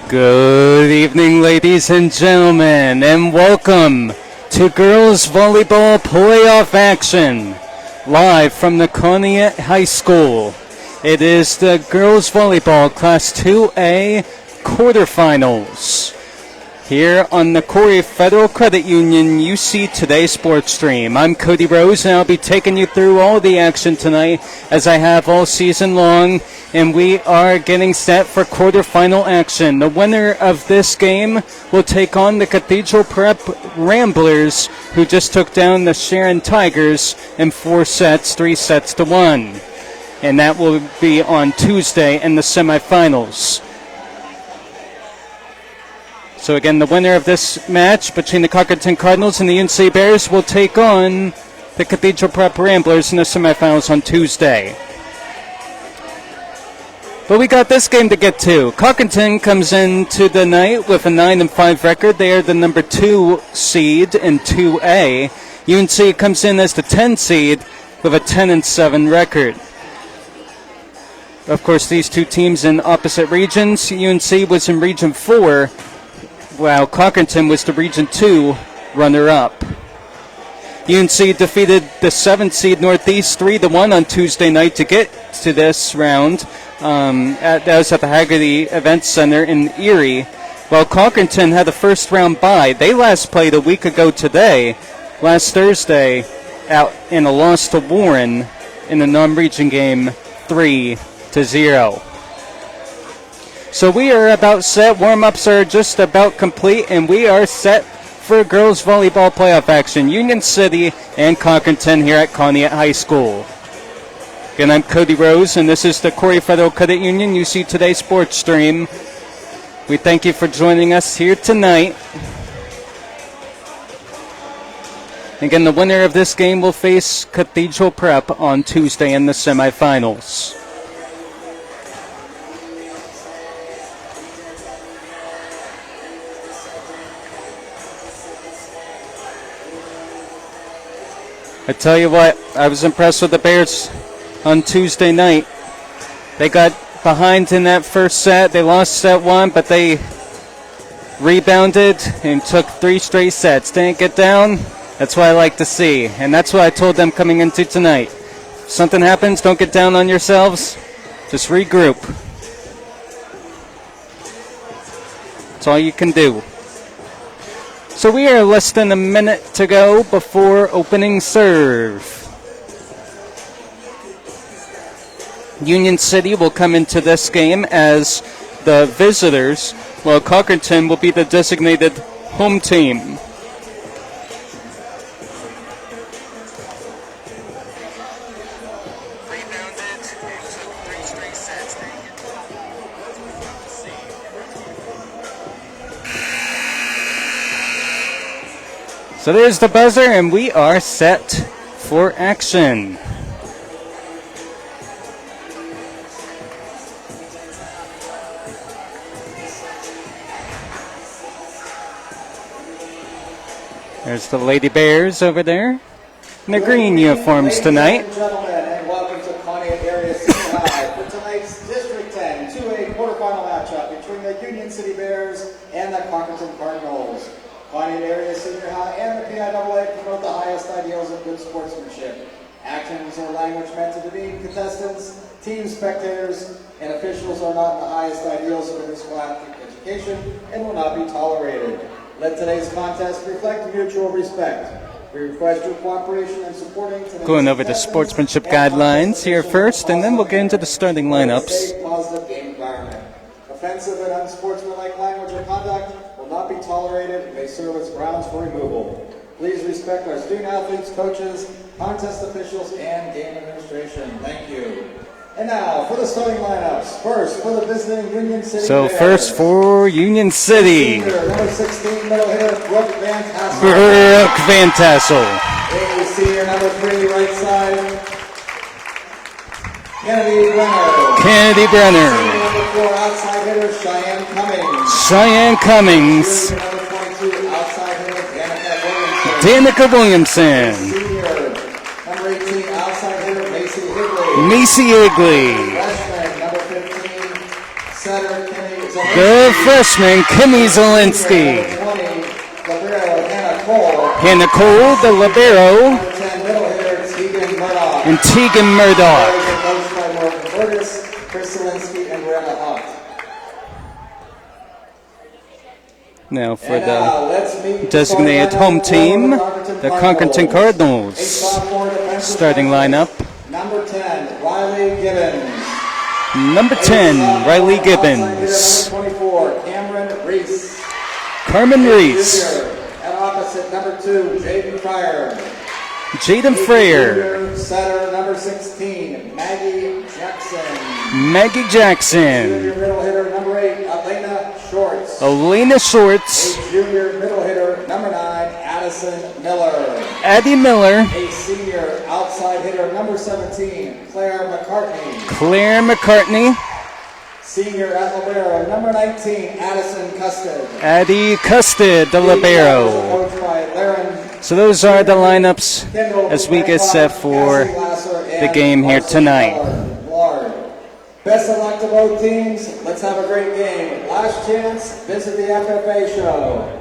Good evening, ladies and gentlemen, and welcome to Girls Volleyball Playoff Action, live from the Conneaut High School. It is the Girls Volleyball Class 2A quarterfinals here on the Corry Federal Credit Union UC Today Sports Stream. I'm Cody Rose, and I'll be taking you through all the action tonight, as I have all season long, and we are getting set for quarterfinal action. The winner of this game will take on the Cathedral Prep Ramblers, who just took down the Sharon Tigers in 4 sets, 3-1. And that will be on Tuesday in the semifinals. So again, the winner of this match between the Cockerton Cardinals and the UNC Bears will take on the Cathedral Prep Ramblers in the semifinals on Tuesday. But we got this game to get to. Cockerton comes into the night with a 9-5 record. They are the number 2 seed in 2A. UNC comes in as the 10 seed with a 10-7 record. Of course, these two teams in opposite regions. UNC was in Region 4, while Cockerton was the Region 2 runner-up. UNC defeated the 7th seed Northeast 3-1 on Tuesday night to get to this round. That was at the Haggerty Event Center in Erie. While Cockerton had a first-round bye. They last played a week ago today, last Thursday, out in a loss to Warren in the non-region game 3-0. So we are about set. Warm-ups are just about complete, and we are set for girls volleyball playoff action. Union City and Cockerton here at Conneaut High School. Again, I'm Cody Rose, and this is the Corry Federal Credit Union UC Today Sports Stream. We thank you for joining us here tonight. Again, the winner of this game will face Cathedral Prep on Tuesday in the semifinals. I tell you what, I was impressed with the Bears on Tuesday night. They got behind in that first set. They lost set 1, but they rebounded and took 3 straight sets. Didn't get down. That's what I like to see. And that's what I told them coming into tonight. If something happens, don't get down on yourselves. Just regroup. That's all you can do. So we are less than a minute to go before opening serve. Union City will come into this game as the visitors, while Cockerton will be the designated home team. So there's the buzzer, and we are set for action. There's the Lady Bears over there in the green uniforms tonight. Ladies and gentlemen, and welcome to Conneaut Area Senior High for tonight's District 10 2A quarterfinal matchup between the Union City Bears and the Cockerton Cardinals. Conneaut Area Senior High and the PIAA promote the highest ideals of good sportsmanship. Actions or language meant to demean contestants, team spectators, and officials are not the highest ideals of interscholastic education and will not be tolerated. Let today's contest reflect mutual respect. We request your cooperation in supporting today's Going over the sportsmanship guidelines here first, and then we'll get into the starting lineups. Safe, positive game environment. Offensive and unsportsmanlike language or conduct will not be tolerated and may serve as grounds for removal. Please respect our student athletes, coaches, contest officials, and game administration. Thank you. And now for the starting lineups. First for the visiting Union City. So Bears. first for Union City. Number 16 middle hitter Brooke Van Tassel. Brooke Van Tassel. Senior number 3 right side Kennedy Brenner. Kennedy Brenner. Senior number 4 outside hitter Cheyenne Cummings. Cheyenne Cummings. Senior number 22 outside hitter Danica Williamson. Danica Williamson. Senior number 18 outside hitter Macy Higley. Macy Higley. Freshman number 15 setter hitter, Kimmy Zielinski. The freshman, Kimmy Zielinski. Number 20, libero Hannah Cole. Hannah Cole, the libero. Number 10, middle hitter, Tegan Murdoch. And Tegan Murdoch. Coached by Morgan Curtis, Chris Zielinski, and Brenna Hunt. Now for let's the meet designated home team, the Conkerton Cardinals. Starting lineup. Number 10, Riley Gibbons. Number 10, Riley Gibbons. Number 24, Cameron Reese. Carmen Reese. At opposite, number 2, Jaden Fryer. Jaden Fryer. Setter, number 16, Maggie Jackson. Maggie Jackson. Junior middle hitter, number 8, Elena Shorts. Elena Shorts. A junior middle hitter, number 9, Addison Miller. Addie Miller. A senior outside hitter, number 17, Claire McCartney. Claire McCartney. Senior at libero, number 19, Addison Custard. Addie Custard, the libero. Coached by Laren. So those are the lineups as we get set for the game here tonight. Best of luck to both teams. Let's have a great game. Last chance, visit the FFA show.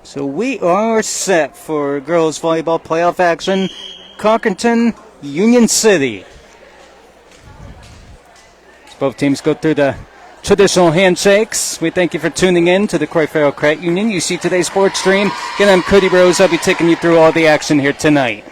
So we are set for girls volleyball playoff action. Conkerton, Union City. As both teams go through the traditional handshakes. We thank you for tuning in to the Corry Federal Credit Union UC Today Sports Stream. Again, I'm Cody Rose. I'll be taking you through all the action here tonight.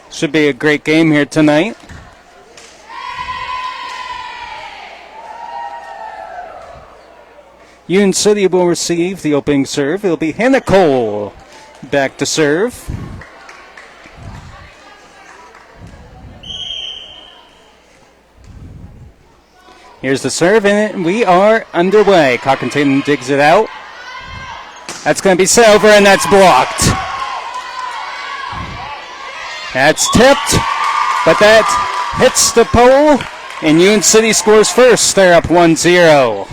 Should be a great game here tonight. Union City will receive the opening serve. It'll be Hannah Cole back to serve. Here's the serve, and we are underway. Conkerton digs it out. That's going to be set over, and that's blocked. That's tipped, but that hits the pole, and Union City scores first. They're up 1-0.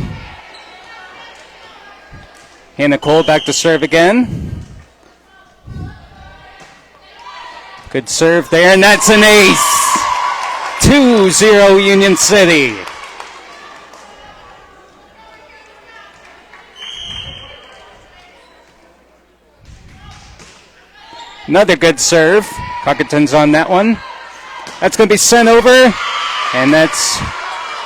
Hannah Cole back to serve again. Good serve there, and that's an ace. 2-0 Union City. Another good serve. Conkerton's on that one. That's going to be sent over, and that's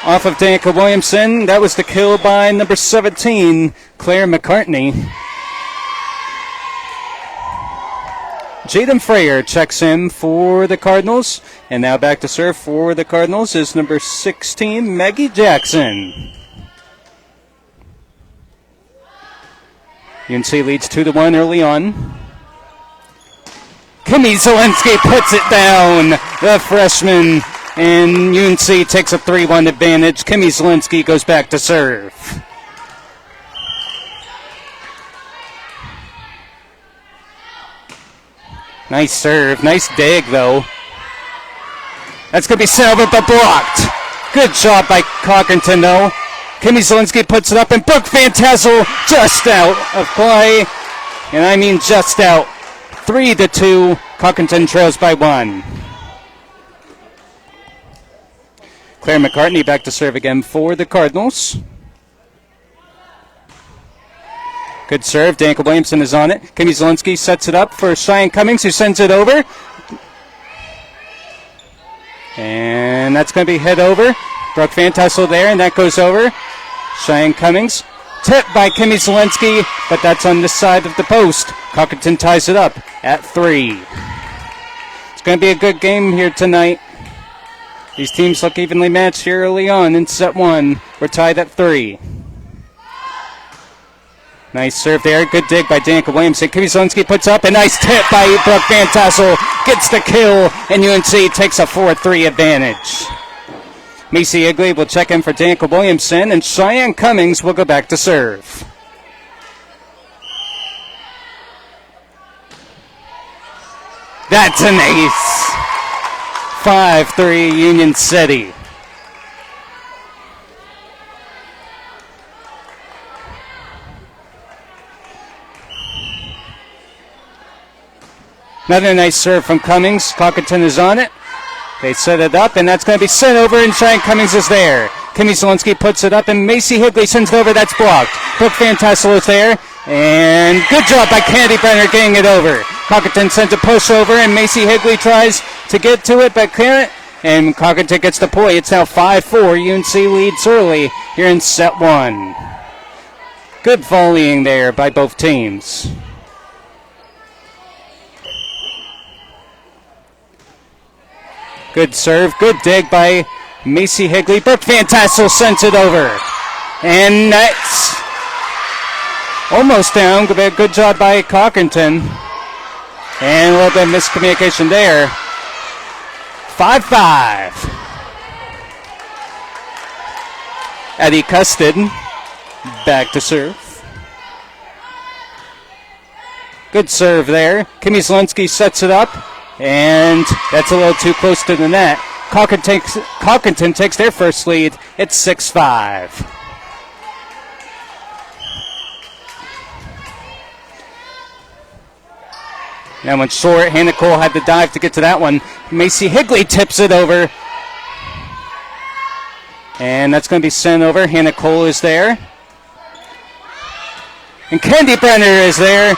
off of Danica Williamson. That was the kill by number 17, Claire McCartney. Jaden Fryer checks in for the Cardinals, and now back to serve for the Cardinals is number 16, Maggie Jackson. UNC leads 2-1 early on. Kimmy Zielinski puts it down. The freshman, and UNC takes a 3-1 advantage. Kimmy Zielinski goes back to serve. Nice serve. Nice dig, though. That's going to be sent over, but blocked. Good job by Conkerton, though. Kimmy Zielinski puts it up, and Brooke Van Tassel just out of play. And I mean just out. 3-2. Conkerton trails by 1. Claire McCartney back to serve again for the Cardinals. Good serve. Danica Williamson is on it. Kimmy Zielinski sets it up for Cheyenne Cummings, who sends it over. And that's going to be hit over. Brooke Van Tassel there, and that goes over. Cheyenne Cummings. Tipped by Kimmy Zielinski, but that's on this side of the post. Conkerton ties it up at 3. It's going to be a good game here tonight. These teams look evenly matched here early on in set 1. We're tied at 3. Nice serve there. Good dig by Danica Williamson. Kimmy Zielinski puts up a nice tip by Brooke Van Tassel. Gets the kill, and UNC takes a 4-3 advantage. Macy Higley will check in for Danica Williamson, and Cheyenne Cummings will go back to serve. That's an ace. 5-3 Union City. Another nice serve from Cummings. Cockington is on it. They set it up, and that's going to be sent over, and Cheyenne Cummings is there. Kimmy Zielinski puts it up, and Macy Higley sends it over. That's blocked. Brooke Van Tassel is there, and good job by Candy Brenner getting it over. Cockington sends a push over, and Macy Higley tries to get to it, but can't. And Cockington gets the point. It's now 5-4. UNC leads early here in set one. Good volleying there by both teams. Good serve, good dig by Macy Higley. Brooke Van Tassel sends it over. And that's almost down. Good job by Cockington. And a little bit of miscommunication there. 5-5. Eddie Custard back to serve. Good serve there. Kimmy Zielinski sets it up. And that's a little too close to the net. Cockington takes their first lead. It's 6-5. That one's short. Hannah Cole had to dive to get to that one. Macy Higley tips it over. And that's going to be sent over. Hannah Cole is there. And Candy Brenner is there.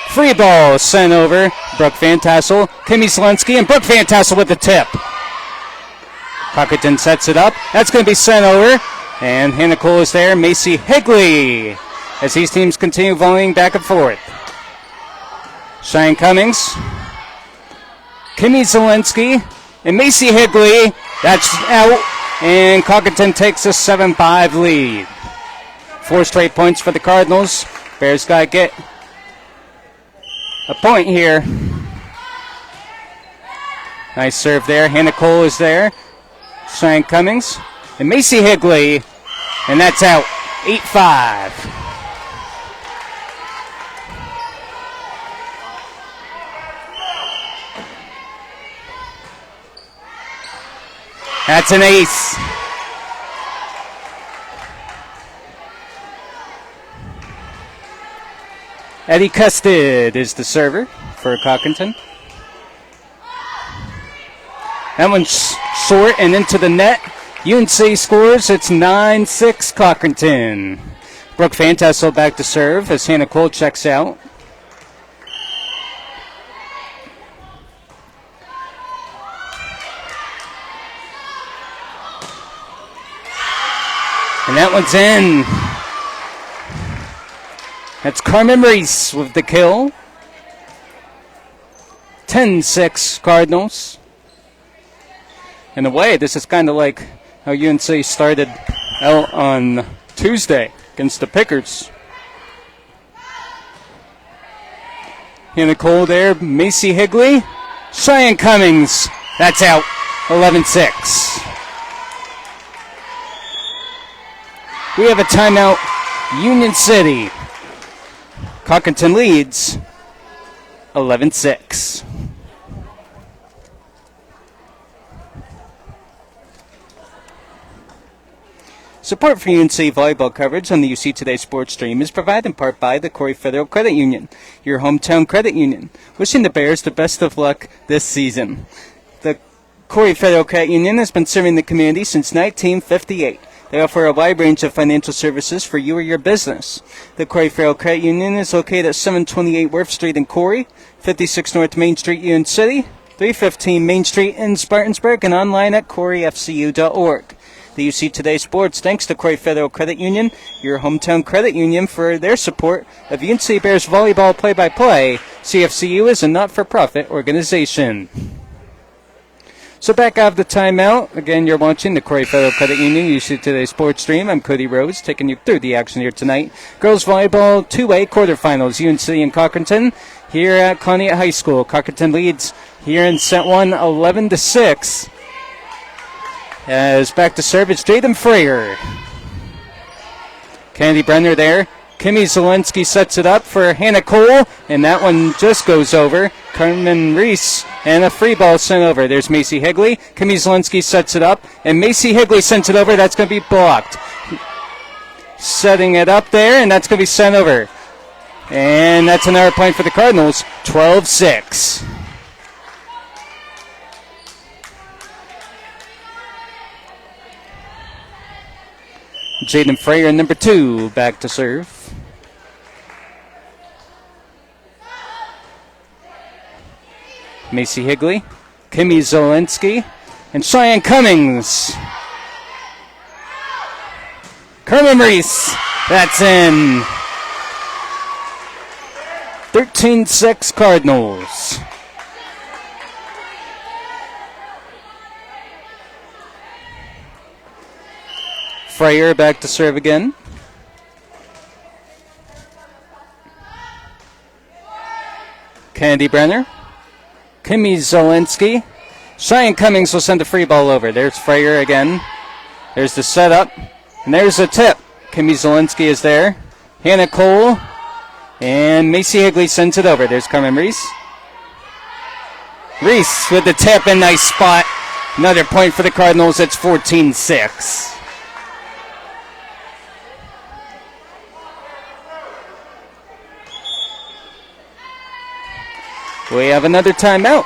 Free ball sent over. Brooke Van Tassel, Kimmy Zielinski, and Brooke Van Tassel with the tip. Cockington sets it up. That's going to be sent over. And Hannah Cole is there. Macy Higley as these teams continue volleying back and forth. Cheyenne Cummings, Kimmy Zielinski, and Macy Higley. That's out. And Cockington takes a 7-5 lead. 4 straight points for the Cardinals. Bears got to get a point here. Nice serve there. Hannah Cole is there. Cheyenne Cummings and Macy Higley. And that's out. 8-5. That's an ace. Eddie Custard is the server for Cockington. That one's short and into the net. UNC scores. It's 9-6 Cockington. Brooke Van Tassel back to serve as Hannah Cole checks out. And that one's in. That's Carmen Reese with the kill. 10-6 Cardinals. In a way, this is kind of like how UNC started out on Tuesday against the Pickers. Hannah Cole there, Macy Higley. Cheyenne Cummings, that's out. 11-6. We have a timeout. Union City. Cockington leads 11-6. Support for UNC volleyball coverage on the UC Today sports stream is provided in part by the Corry Federal Credit Union, your hometown credit union. Wishing the Bears the best of luck this season. The Corry Federal Credit Union has been serving the community since 1958. They offer a wide range of financial services for you or your business. The Corry Federal Credit Union is located at 728 Worth Street in Corry, 56 North Main Street, Union City, 315 Main Street in Spartansburg, and online at corryfcu.org. The UC Today Sports thanks to Corry Federal Credit Union, your hometown credit union, for their support of UNC Bears volleyball play-by-play. CFCU is a not-for-profit organization. So back out of the timeout. Again, you're watching the Corry Federal Credit Union UC Today Sports Stream. I'm Cody Rose, taking you through the action here tonight. Girls Volleyball 2A quarterfinals, UNC and Cochrane here at Conneaut High School. Cochrane leads here in set 1, 11-6. As back to serve, it's Jaden Freyer. Kennedy Brenner there. Kimmy Zelensky sets it up for Hannah Cole, and that one just goes over. Carmen Reese, and a free ball sent over. There's Macy Higley. Kimmy Zelensky sets it up, and Macy Higley sends it over. That's going to be blocked. Setting it up there, and that's going to be sent over. And that's another point for the Cardinals, 12-6. Jaden Freyer, number 2, back to serve. Macy Higley, Kimmy Zelensky, and Cheyenne Cummings. Carmen Reese, that's in. 13-6 Cardinals. Freyer back to serve again. Kennedy Brenner. Kimmy Zelensky. Cheyenne Cummings will send a free ball over. There's Freyer again. There's the setup. And there's the tip. Kimmy Zelensky is there. Hannah Cole. And Macy Higley sends it over. There's Carmen Reese. Reese with the tip and nice spot. Another point for the Cardinals. It's 14-6. We have another timeout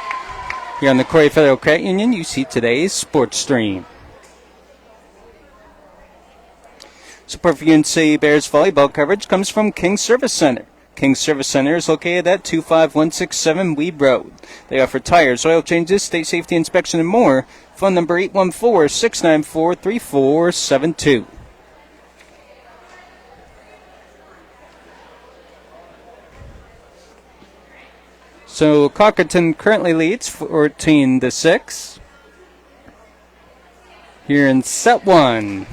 here on the Corry Federal Credit Union UC Today's Sports Stream. Support for UNC Bears volleyball coverage comes from King Service Center. King Service Center is located at 25167 Weed Road. They offer tires, oil changes, state safety inspection, and more. Phone number 814-694-3472. So Cochrane currently leads 14-6 here in set 1.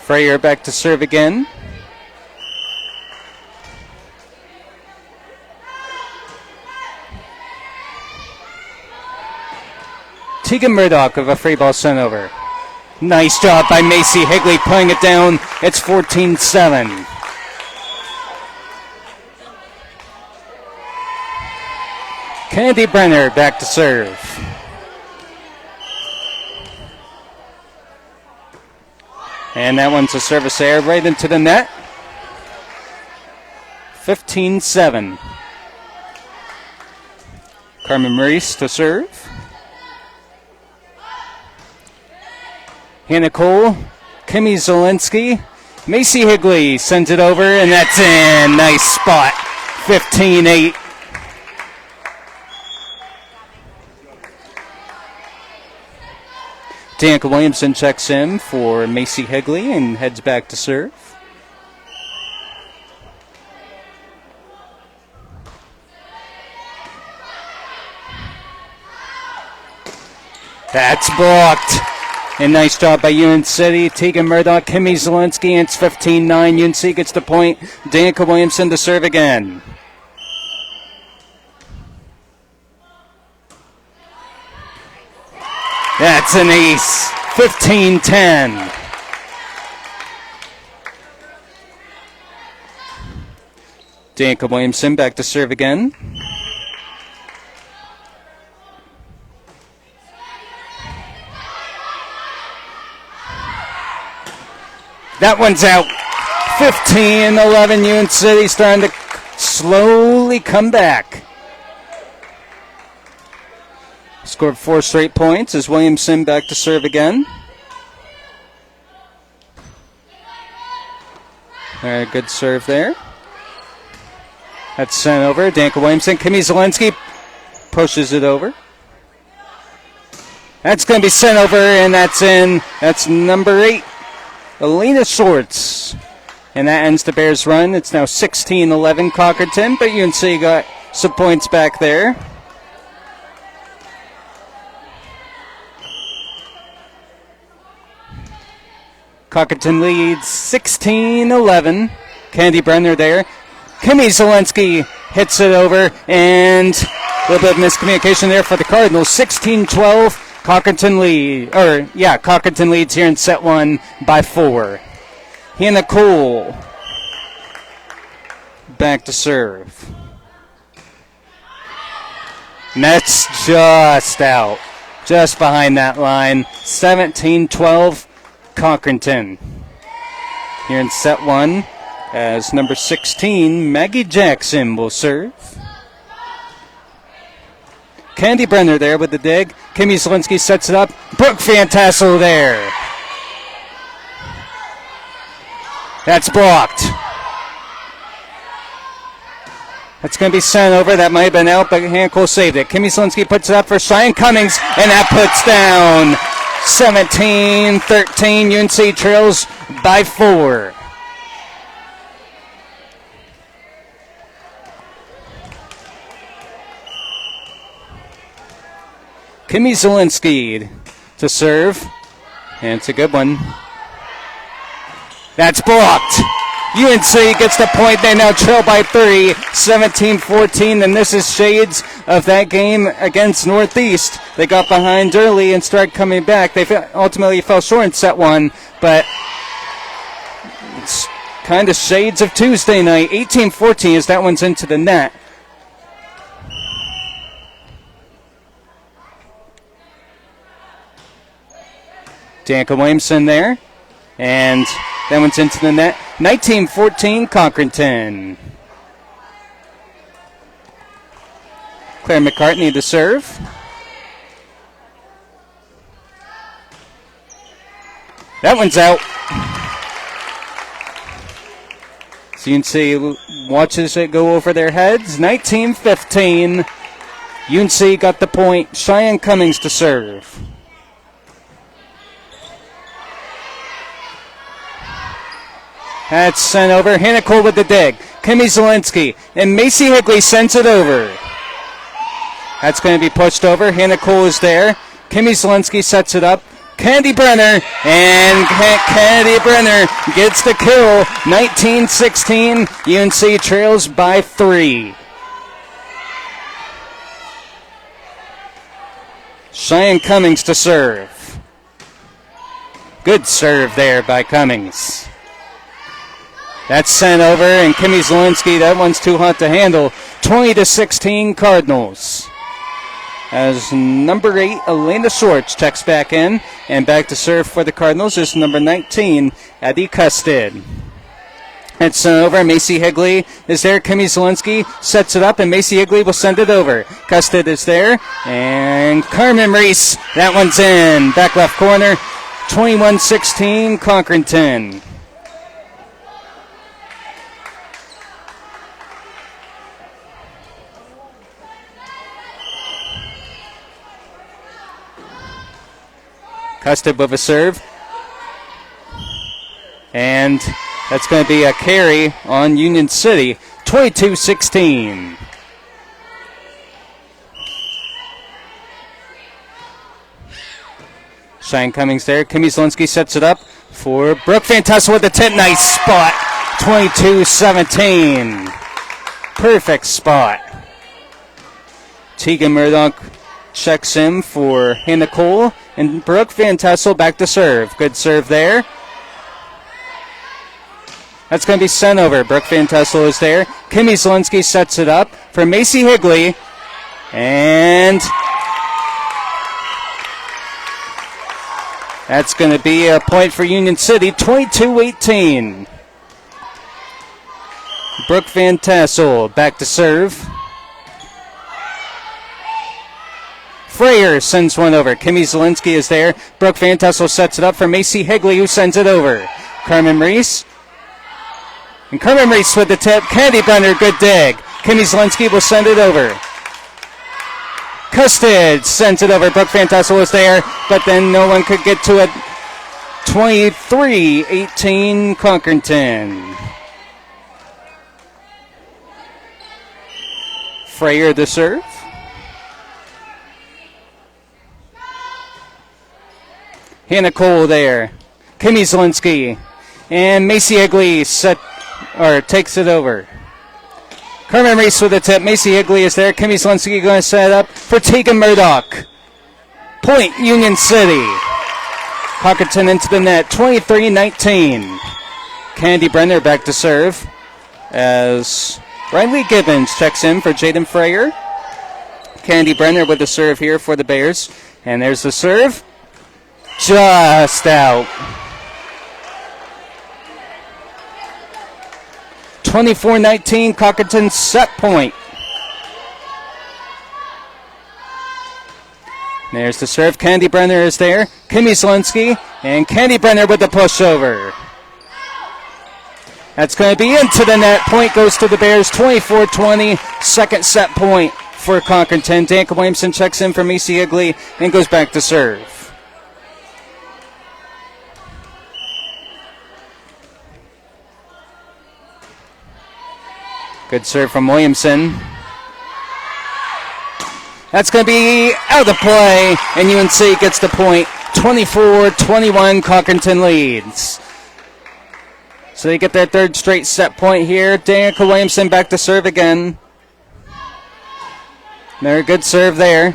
Freyer back to serve again. Tegan Murdoch of a free ball sent over. Nice job by Macy Higley putting it down. It's 14-7. Kennedy Brenner back to serve. And that one's a service error right into the net. 15-7. Carmen Reese to serve. Hannah Cole, Kimmy Zelensky, Macy Higley sends it over, and that's in. Nice spot. 15-8. Danica Williamson checks in for Macy Higley and heads back to serve. That's blocked. And nice job by UNC. Tegan Murdoch, Kimmy Zelensky, and it's 15-9. UNC gets the point. Danica Williamson to serve again. That's an ace. 15-10. Danica Williamson back to serve again. That one's out. 15-11. UNC starting to slowly come back. Scored 4 straight points as Williamson back to serve again. Good serve there. That's sent over. Danica Williamson. Kimmy Zielinski pushes it over. That's going to be sent over, and that's in. That's number 8, Alina Schwartz. And that ends the Bears' run. It's now 16-11 Cockerton, but UNC got some points back there. Cockerton leads 16-11. Candy Brenner there. Kimmy Zielinski hits it over, and a little bit of miscommunication there for the Cardinals. 16-12. Cockerton Cockerton leads here in set 1 by 4. Hannah Cole back to serve. And that's just out, just behind that line. 17-12 Cockerton. Here in set 1 as number 16, Maggie Jackson will serve. Candy Brenner there with the dig. Kimmy Zielinski sets it up. Brooke Van Tassel there. That's blocked. That's going to be sent over. That might have been out, but Hancock saved it. Kimmy Zielinski puts it up for Cheyenne Cummings, and that puts down 17-13. UNC trails by 4. Kimmy Zielinski to serve, and it's a good one. That's blocked. UNC gets the point. They now trail by 3, 17-14, and this is shades of that game against Northeast. They got behind early and started coming back. They ultimately fell short in set 1, but it's kind of shades of Tuesday night. 18-14 as that one's into the net. Danica Williamson there, and that one's into the net. 19-14 Cockerton. Claire McCartney to serve. That one's out. So UNC watches it go over their heads. 19-15. UNC got the point. Cheyenne Cummings to serve. That's sent over. Hannah Cole with the dig. Kimmy Zielinski. And Macy Higley sends it over. That's going to be pushed over. Hannah Cole is there. Kimmy Zielinski sets it up. Candy Brenner. And Candy Brenner gets the kill. 19-16. UNC trails by 3. Cheyenne Cummings to serve. Good serve there by Cummings. That's sent over, and Kimmy Zielinski, that one's too hot to handle. 20-16 Cardinals. As number 8, Elena Schwartz checks back in, and back to serve for the Cardinals is number 19, Eddie Custid. It's sent over. Macy Higley is there. Kimmy Zielinski sets it up, and Macy Higley will send it over. Custid is there, and Carmen Reese, that one's in. Back left corner, 21-16 Cockerton. Custid with a serve. And that's going to be a carry on Union City. 22-16. Cheyenne Cummings there. Kimmy Zielinski sets it up for Brooke Van Tassel with a tip. Nice spot. 22-17. Perfect spot. Tegan Murdoch checks in for Hannah Cole. And Brooke Van Tassel back to serve. Good serve there. That's going to be sent over. Brooke Van Tassel is there. Kimmy Zielinski sets it up for Macy Higley. And that's going to be a point for Union City. 22-18. Brooke Van Tassel back to serve. Freyer sends one over. Kimmy Zielinski is there. Brooke Van Tassel sets it up for Macy Higley, who sends it over. Carmen Reese And Kerman Reese with the tip. Candy Brenner, good dig. Kimmy Zielinski will send it over. Custard sends it over. Brooke Fantassel was there, but then no one could get to it. 23-18 Conkerton. Freyer the serve. Hannah Cole there. Kimmy Zielinski. And Macy Higley takes it over. Kerman Reese with the tip. Macy Higley is there. Kimmy Zielinski going to set up for Tegan Murdoch. Point Union City. Conkerton into the net. 23-19. Candy Brenner back to serve as Riley Gibbons checks in for Jaden Freyer. Candy Brenner with the serve here for the Bears. And there's the serve. Just out. 24-19, Conkerton set point. There's the serve. Candy Brenner is there. Kimmy Zielinski. And Candy Brenner with the pushover. That's going to be into the net. Point goes to the Bears. 24-20. Second set point for Conkerton. Danica Williamson checks in for Macy Higley and goes back to serve. Good serve from Williamson. That's going to be out of play, and UNC gets the point. 24-21, Conkerton leads. So they get their third straight set point here. Danica Williamson back to serve again. Very good serve there.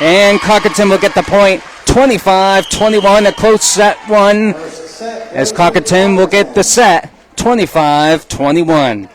And Conkerton will get the point. 25-21, a close set one. As Conkerton will get the set, 25-21.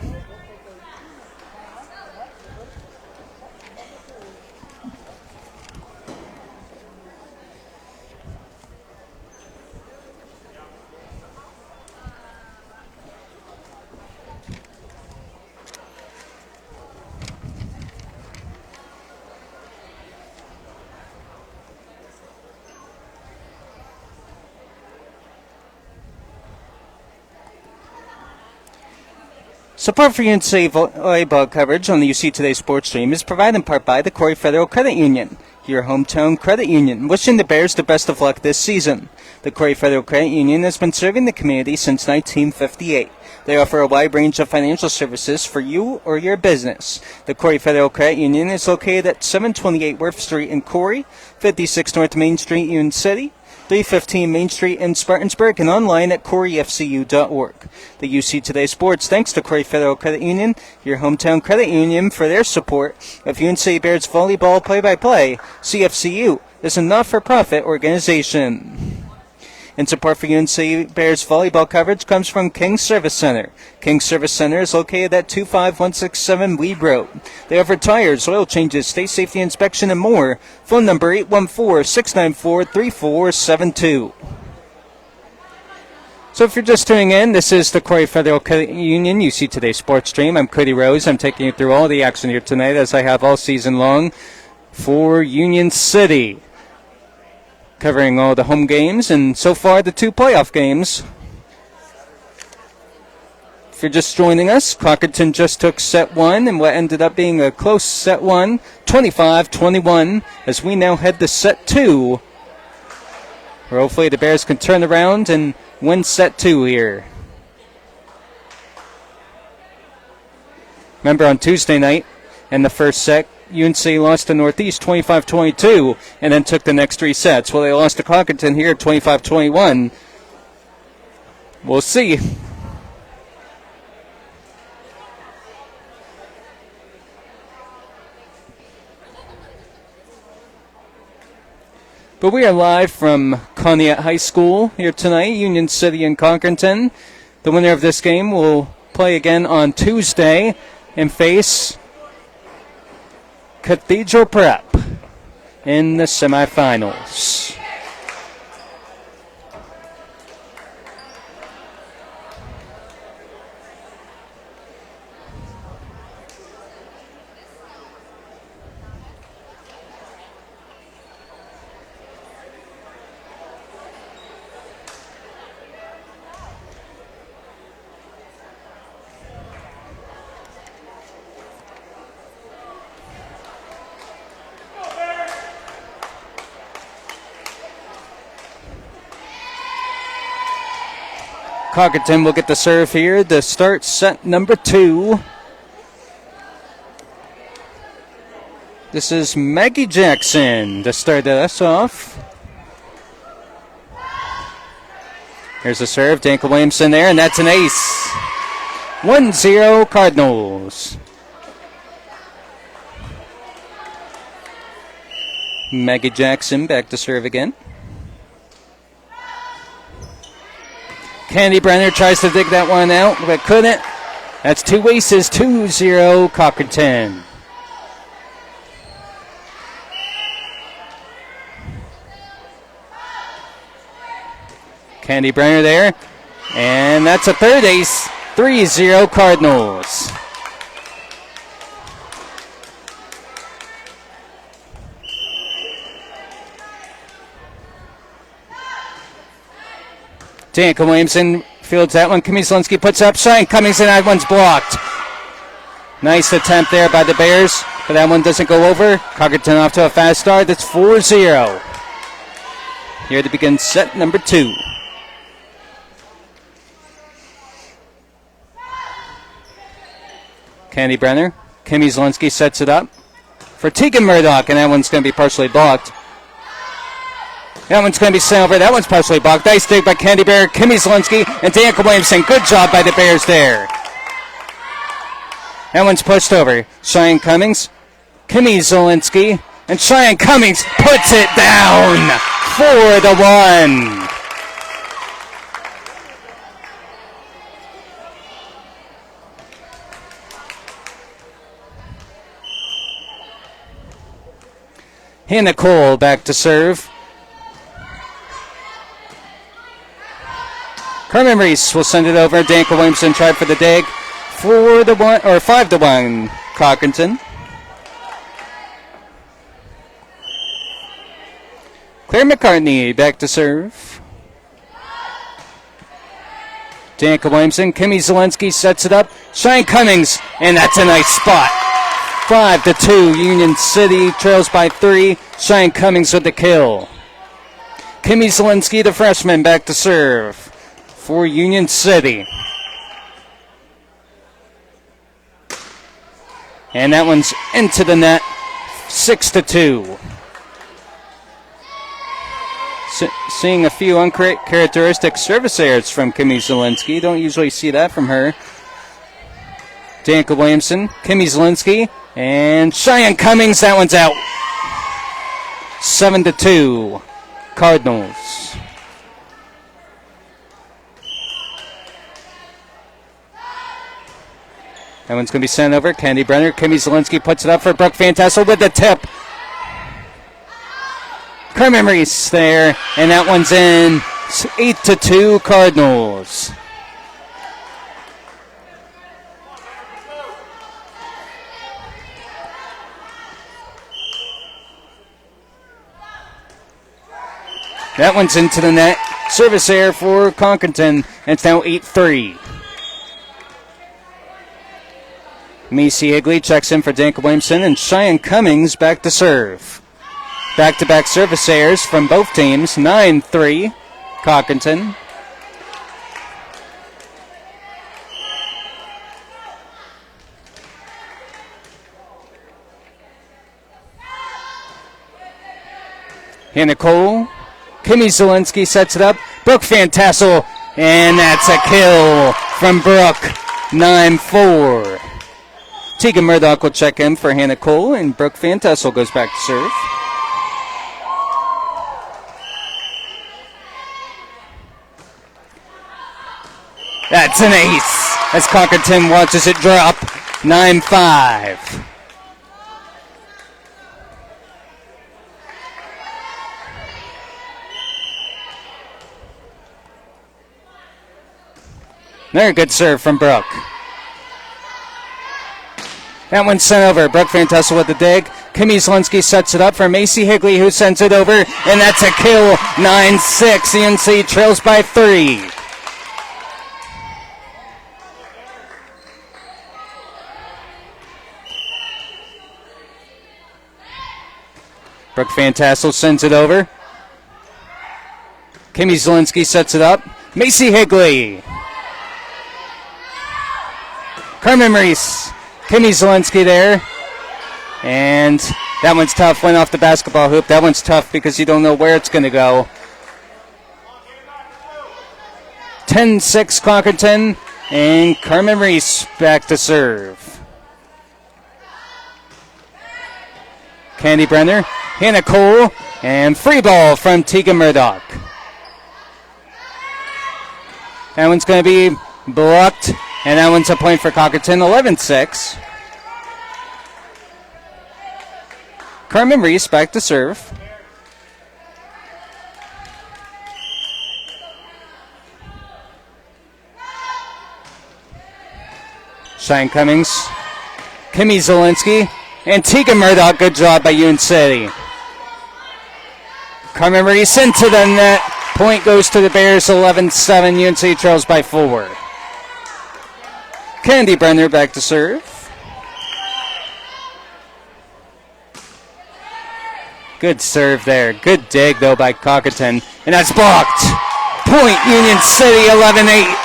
Support for UNC volleyball coverage on the UC Today Sports Stream is provided in part by the Corry Federal Credit Union, your hometown credit union, wishing the Bears the best of luck this season. The Corry Federal Credit Union has been serving the community since 1958. They offer a wide range of financial services for you or your business. The Corry Federal Credit Union is located at 728 Worth Street in Corry, 56 North Main Street, Union City, 315 Main Street in Spartansburg, and online at corryfcu.org. The UC Today Sports thanks to Corry Federal Credit Union, your hometown credit union, for their support of UNC Bears volleyball play-by-play. CFCU is a not-for-profit organization. And support for UNC Bears volleyball coverage comes from King's Service Center. King's Service Center is located at 25167 Weed Road. They offer tires, oil changes, state safety inspection, and more. Phone number 814-694-3472. So if you're just tuning in, this is the Corry Federal Credit Union UC Today Sports Stream. I'm Cody Rose. I'm taking you through all the action here tonight, as I have all season long, for Union City. Covering all the home games and so far the two playoff games. If you're just joining us, Conkerton just took set one and what ended up being a close set one, 25-21, as we now head to set two, where hopefully the Bears can turn around and win set two here. Remember on Tuesday night in the first set, UNC lost to Northeast 25-22 and then took the next three sets. Well, they lost to Conkerton here 25-21. We'll see. But we are live from Conneaut High School here tonight, Union City and Conkerton. The winner of this game will play again on Tuesday and face Cathedral Prep in the semifinals. Conneaut will get the serve here to start set number 2. This is Maggie Jackson to start us off. Here's the serve. Danica Williamson there, and that's an ace. 1-0 Cardinals. Maggie Jackson back to serve again. Candy Brenner tries to dig that one out, but couldn't. That's 2 aces, 2-0 Conneaut. Candy Brenner there, and that's a 3rd ace, 3-0 Cardinals. Danica Williamson fields that one. Kimmy Zielinski puts up. Cheyenne Cummings, and that one's blocked. Nice attempt there by the Bears, but that one doesn't go over. Conneaut off to a fast start. That's 4-0. Here to begin set number 2. Candy Brenner. Kimmy Zielinski sets it up for Tegan Murdoch, and that one's going to be partially blocked. That one's going to be sent over. That one's partially blocked. Nice dig by Candy Bear, Kimmy Zielinski, and Danica Williamson. Good job by the Bears there. That one's pushed over. Cheyenne Cummings, Kimmy Zielinski, and Cheyenne Cummings puts it down. 4-1. Hannah Cole back to serve. Carmen Reese will send it over. Danica Williamson tried for the dig. 4-1 or 5-1 Conneaut. Claire McCartney back to serve. Danica Williamson, Kimmy Zielinski sets it up. Cheyenne Cummings, and that's a nice spot. 5-2 Union City trails by 3. Cheyenne Cummings with the kill. Kimmy Zielinski, the freshman, back to serve for Union City. And that one's into the net, 6-2. Seeing a few uncharacteristic service errors from Kimmy Zielinski. Don't usually see that from her. Danica Williamson, Kimmy Zielinski, and Cheyenne Cummings. That one's out. 7-2 Cardinals. That one's going to be sent over. Candy Brenner. Kimmy Zielinski puts it up for Brooke Fantassel with the tip. Carmen Reese there, and that one's in. 8-2 Cardinals. That one's into the net. Service error for Conneaut. It's now 8-3. Macy Higley checks in for Danica Williamson, and Cheyenne Cummings back to serve. Back-to-back service errors from both teams. 9-3 Conneaut. Hannah Cole. Kimmy Zielinski sets it up. Brooke Fantassel, and that's a kill from Brooke. 9-4. Tegan Murdoch will check in for Hannah Cole, and Brooke Fantassel goes back to serve. That's an ace as Conneaut watches it drop. 9-5. Very good serve from Brooke. That one's sent over. Brooke Fantassel with the dig. Kimmy Zielinski sets it up for Macy Higley, who sends it over, and that's a kill. 9-6. UNC trails by 3. Brooke Fantassel sends it over. Kimmy Zielinski sets it up. Macy Higley. Carmen Reese. Kimmy Zelensky there. And that one's tough. Went off the basketball hoop. That one's tough because you don't know where it's going to go. 10-6 Conkerton. And Carmen Reese back to serve. Candy Brenner. Hannah Cole. And free ball from Tegan Murdoch. That one's going to be blocked. And that one's a point for Conkerton. 11-6. Carmen Reese back to serve. Shine Cummings. Kimmy Zelensky. And Tegan Murdoch. Good job by Union City. Carmen Reese into the net. Point goes to the Bears. 11-7. UNC trails by 4. Candy Brenner back to serve. Good serve there. Good dig, though, by Conkerton. And that's blocked. Point Union City, 11-8.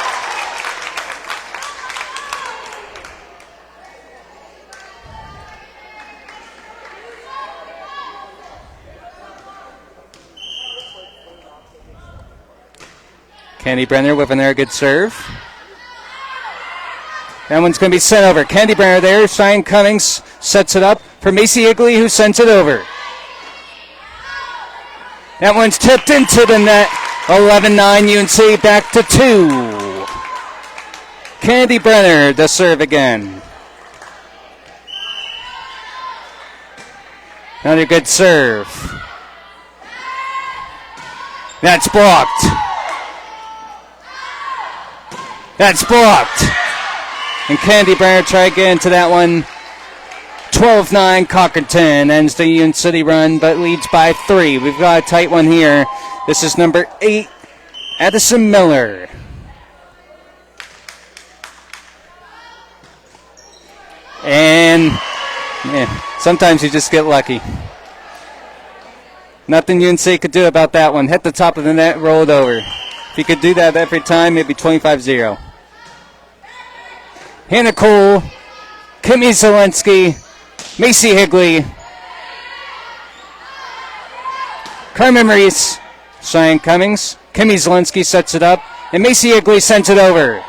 Candy Brenner with another good serve. That one's going to be sent over. Candy Brenner there. Shine Cummings sets it up for Macy Higley, who sends it over. That one's tipped into the net. 11-9 UNC back to 2. Candy Brenner to serve again. Another good serve. That's blocked. That's blocked. And Candy Brenner try to get into that one. 12-9 Conkerton ends the Union City run, but leads by 3. We've got a tight one here. This is number 8, Addison Miller. And sometimes you just get lucky. Nothing UNC could do about that one. Hit the top of the net, rolled over. If you could do that every time, it'd be 25-0. Hannah Cole, Kimmy Zelensky, Macy Higley, Carmen Reese, Cheyenne Cummings, Kimmy Zelensky sets it up, and Macy Higley sends it over.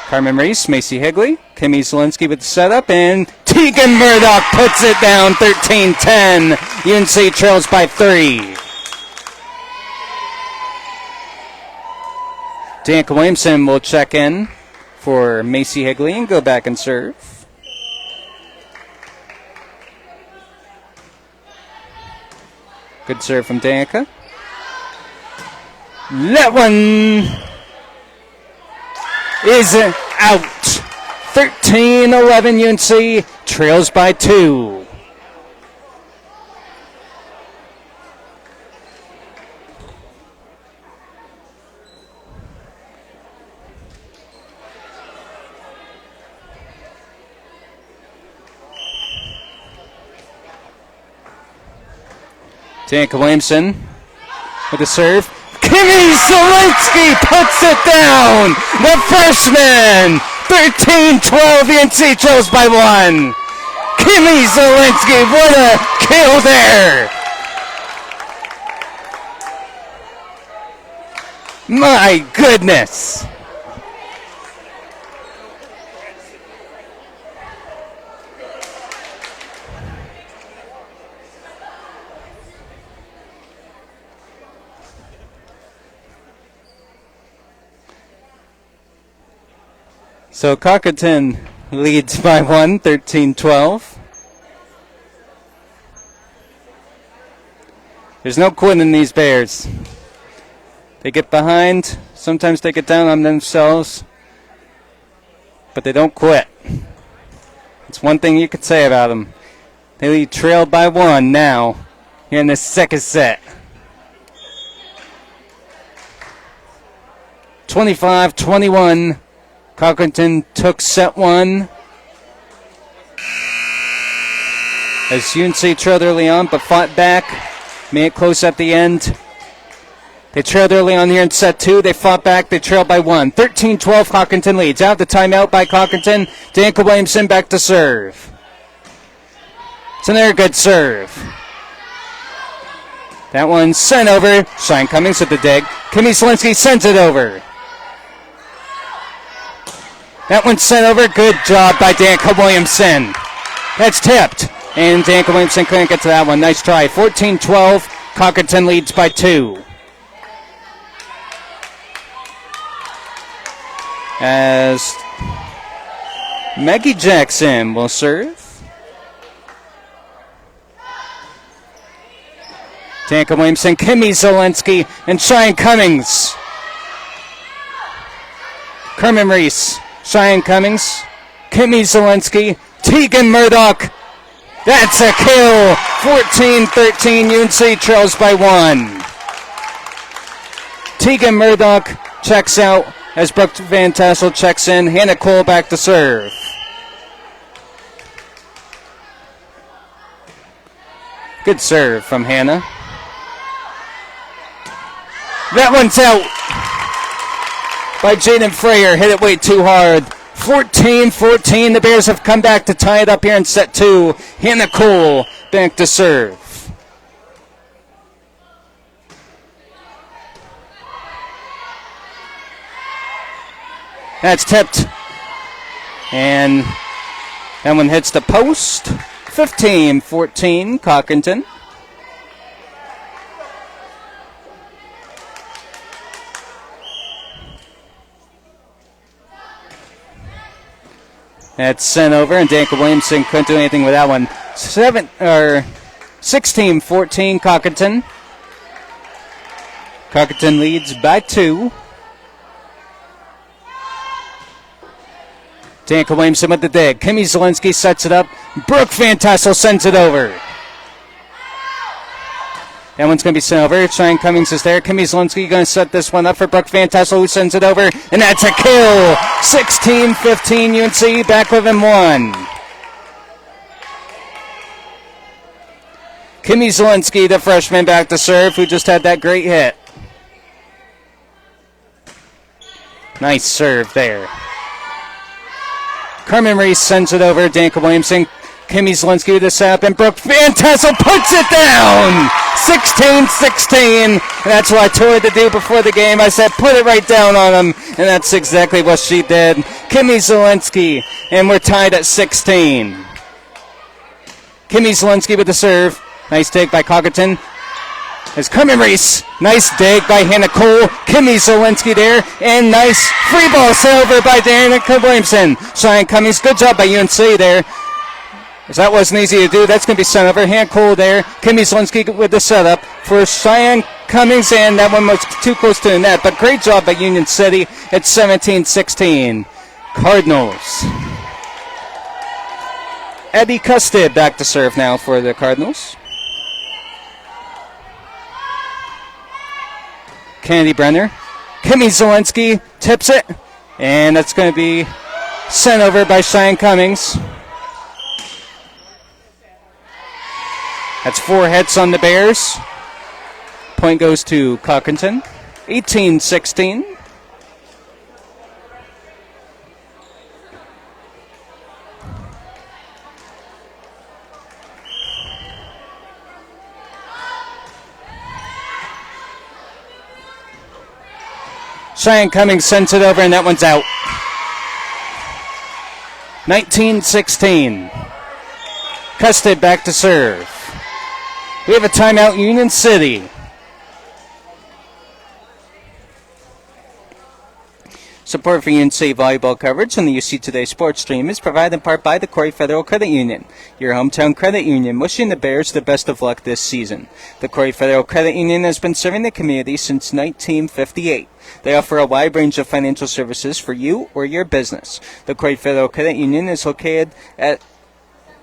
Carmen Reese, Macy Higley, Kimmy Zelensky with the setup, and Tegan Murdoch puts it down 13-10. UNC trails by 3. Danica Williamson will check in for Macy Higley and go back and serve. Good serve from Danica. That one is out. 13-11 UNC trails by 2. Danica Williamson with the serve. Kimmy Zelensky puts it down. The freshman. 13-12 UNC trails by 1. Kimmy Zelensky, what a kill there. My goodness. So Conkerton leads by 1, 13-12. There's no quitting these Bears. They get behind. Sometimes they get down on themselves. But they don't quit. It's one thing you could say about them. They lead trailed by 1 now here in the second set. 25-21. Conkerton took set 1 as UNC trailed early on, but fought back, made it close at the end. They trailed early on here in set 2. They fought back. They trailed by 1. 13-12, Cockington leads. Out the timeout by Cockington. Danica Williamson back to serve. It's another good serve. That one sent over. Cheyenne Cummings with the dig. Kimmy Zielinski sends it over. That one sent over. Good job by Danica Williamson. That's tipped. And Danica Williamson couldn't get to that one. Nice try. 14-12, Cockington leads by 2. As Maggie Jackson will serve. Danica Williamson, Kimmy Zielinski, and Cheyenne Cummings. Carmen Reese, Cheyenne Cummings, Kimmy Zielinski, Tegan Murdoch. That's a kill. 14-13, UNC trails by 1. Tegan Murdoch checks out as Brooke Van Tassel checks in. Hannah Cole back to serve. Good serve from Hannah. That one's out by Jaden Freyer. Hit it way too hard. 14-14. The Bears have come back to tie it up here in set 2. Hannah Cole back to serve. That's tipped. And that one hits the post. 15-14, Cockington. That's sent over, and Danica Williamson couldn't do anything with that one. 16-14, Cockington. Cockington leads by 2. Danica Williamson with the dig. Kimmy Zielinski sets it up. Brooke Van Tassel sends it over. That one's going to be sent over. Cheyenne Cummings is there. Kimmy Zielinski going to set this one up for Brooke Van Tassel, who sends it over. And that's a kill. 16-15, UNC back within 1. Kimmy Zielinski, the freshman, back to serve, who just had that great hit. Nice serve there. Carmen Reese sends it over. Danica Williamson. Kimmy Zielinski with the setup, and Brooke Van Tassel puts it down! 16-16. That's what I told her to do before the game. I said, put it right down on him, and that's exactly what she did. Kimmy Zielinski, and we're tied at 16. Kimmy Zielinski with the serve. Nice dig by Cockington. As Carmen Reese. Nice dig by Hannah Cole. Kimmy Zielinski there. And nice free ball sent over by Danica Williamson. Cheyenne Cummings. Good job by UNC there. As that wasn't easy to do. That's going to be sent over. Hannah Cole there. Kimmy Zielinski with the setup for Cheyenne Cummings. And that one was too close to the net. But great job by Union City at 17-16. Cardinals. Eddie Custid back to serve now for the Cardinals. Kennedy Brenner. Kimmy Zielinski tips it. And that's going to be sent over by Cheyenne Cummings. That's 4 hits on the Bears. Point goes to Cockington. 18-16. Cheyenne Cummings sends it over, and that one's out. 19-16. Custid back to serve. We have a timeout, Union City. Support for UNC volleyball coverage on the UC Today Sports Stream is provided in part by the Corry Federal Credit Union, your hometown credit union, wishing the Bears the best of luck this season. The Corry Federal Credit Union has been serving the community since 1958. They offer a wide range of financial services for you or your business. The Corry Federal Credit Union is located at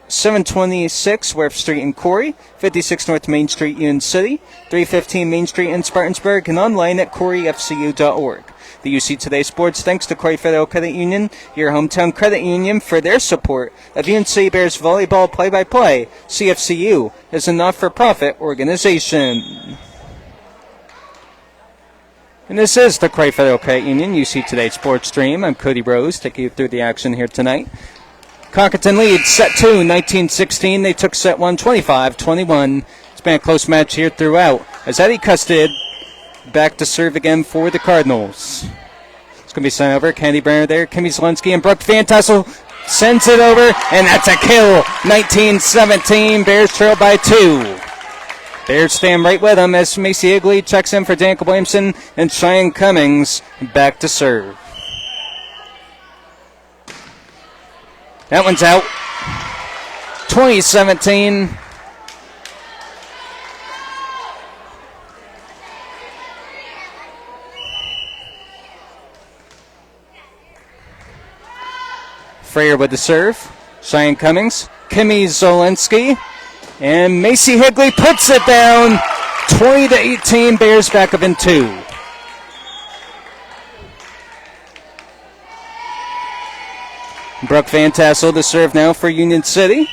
726 Werf Street in Corry, 56 North Main Street, Union City, 315 Main Street in Spartansburg, and online at corryfcu.org. The UC Today Sports thanks to Corry Federal Credit Union, your hometown credit union, for their support of UNC Bears volleyball play-by-play. CFCU is a not-for-profit organization. And this is the Corry Federal Credit Union UC Today Sports Stream. I'm Cody Rose, taking you through the action here tonight. Conkerton leads set 2, 19-16. They took set 1, 25-21. It's been a close match here throughout. As Eddie Custard back to serve again for the Cardinals. It's going to be sent over. Candy Brenner there. Kimmy Zielinski and Brooke Van Tassel sends it over, and that's a kill. 19-17. Bears trail by 2. Bears stand right with them as Macy Higley checks in for Danica Williamson and Cheyenne Cummings back to serve. That one's out. 20-17. Freyer with the serve. Cheyenne Cummings. Kimmy Zielinski. And Macy Higley puts it down. 20-18. Bears back up in 2. Brooke Van Tassel to serve now for Union City.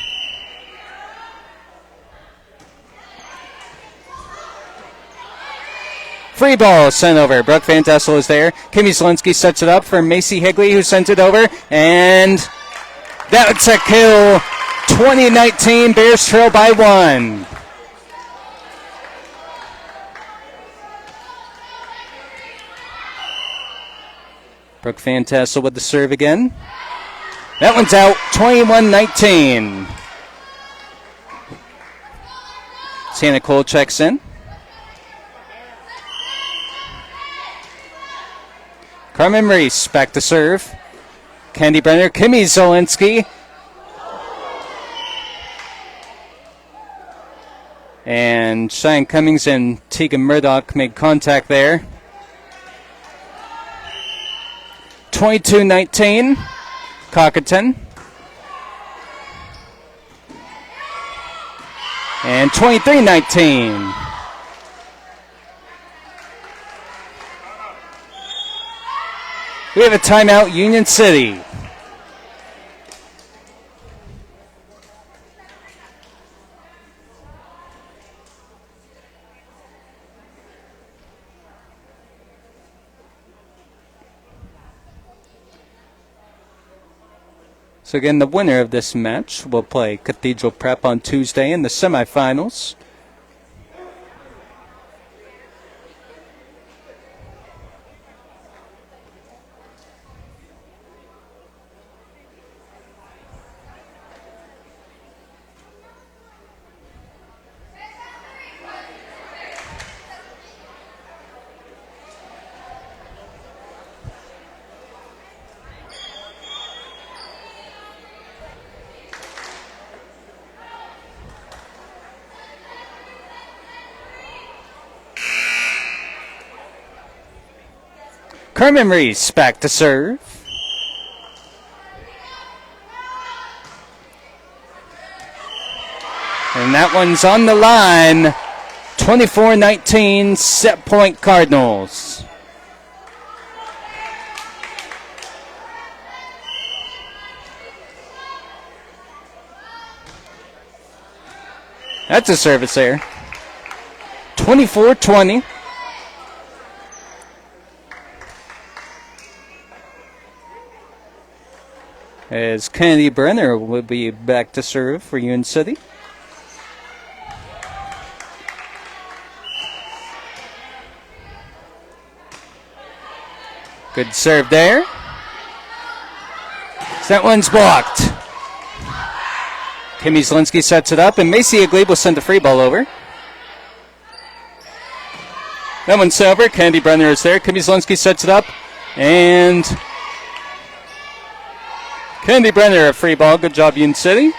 Free ball sent over. Brooke Van Tassel is there. Kimmy Zielinski sets it up for Macy Higley, who sends it over. And that's a kill. 20-19. Bears trail by 1. Brooke Van Tassel with the serve again. That one's out. 21-19. Santa Cole checks in. Carmen Reese back to serve. Candy Brenner, Kimmy Zielinski. And Cheyenne Cummings and Tegan Murdoch made contact there. 22-19. Conkerton. And 23-19. We have a timeout, Union City. So again, the winner of this match will play Cathedral Prep on Tuesday in the semifinals. Carmen Reese back to serve. And that one's on the line. 24-19, set point Cardinals. That's a service there. 24-20. As Candy Brenner will be back to serve for Union City. Good serve there. So that one's blocked. Kimmy Zielinski sets it up, and Macy Higley will send the free ball over. That one's over. Candy Brenner is there. Kimmy Zielinski sets it up, and Candy Brenner, a free ball. Good job, Union City.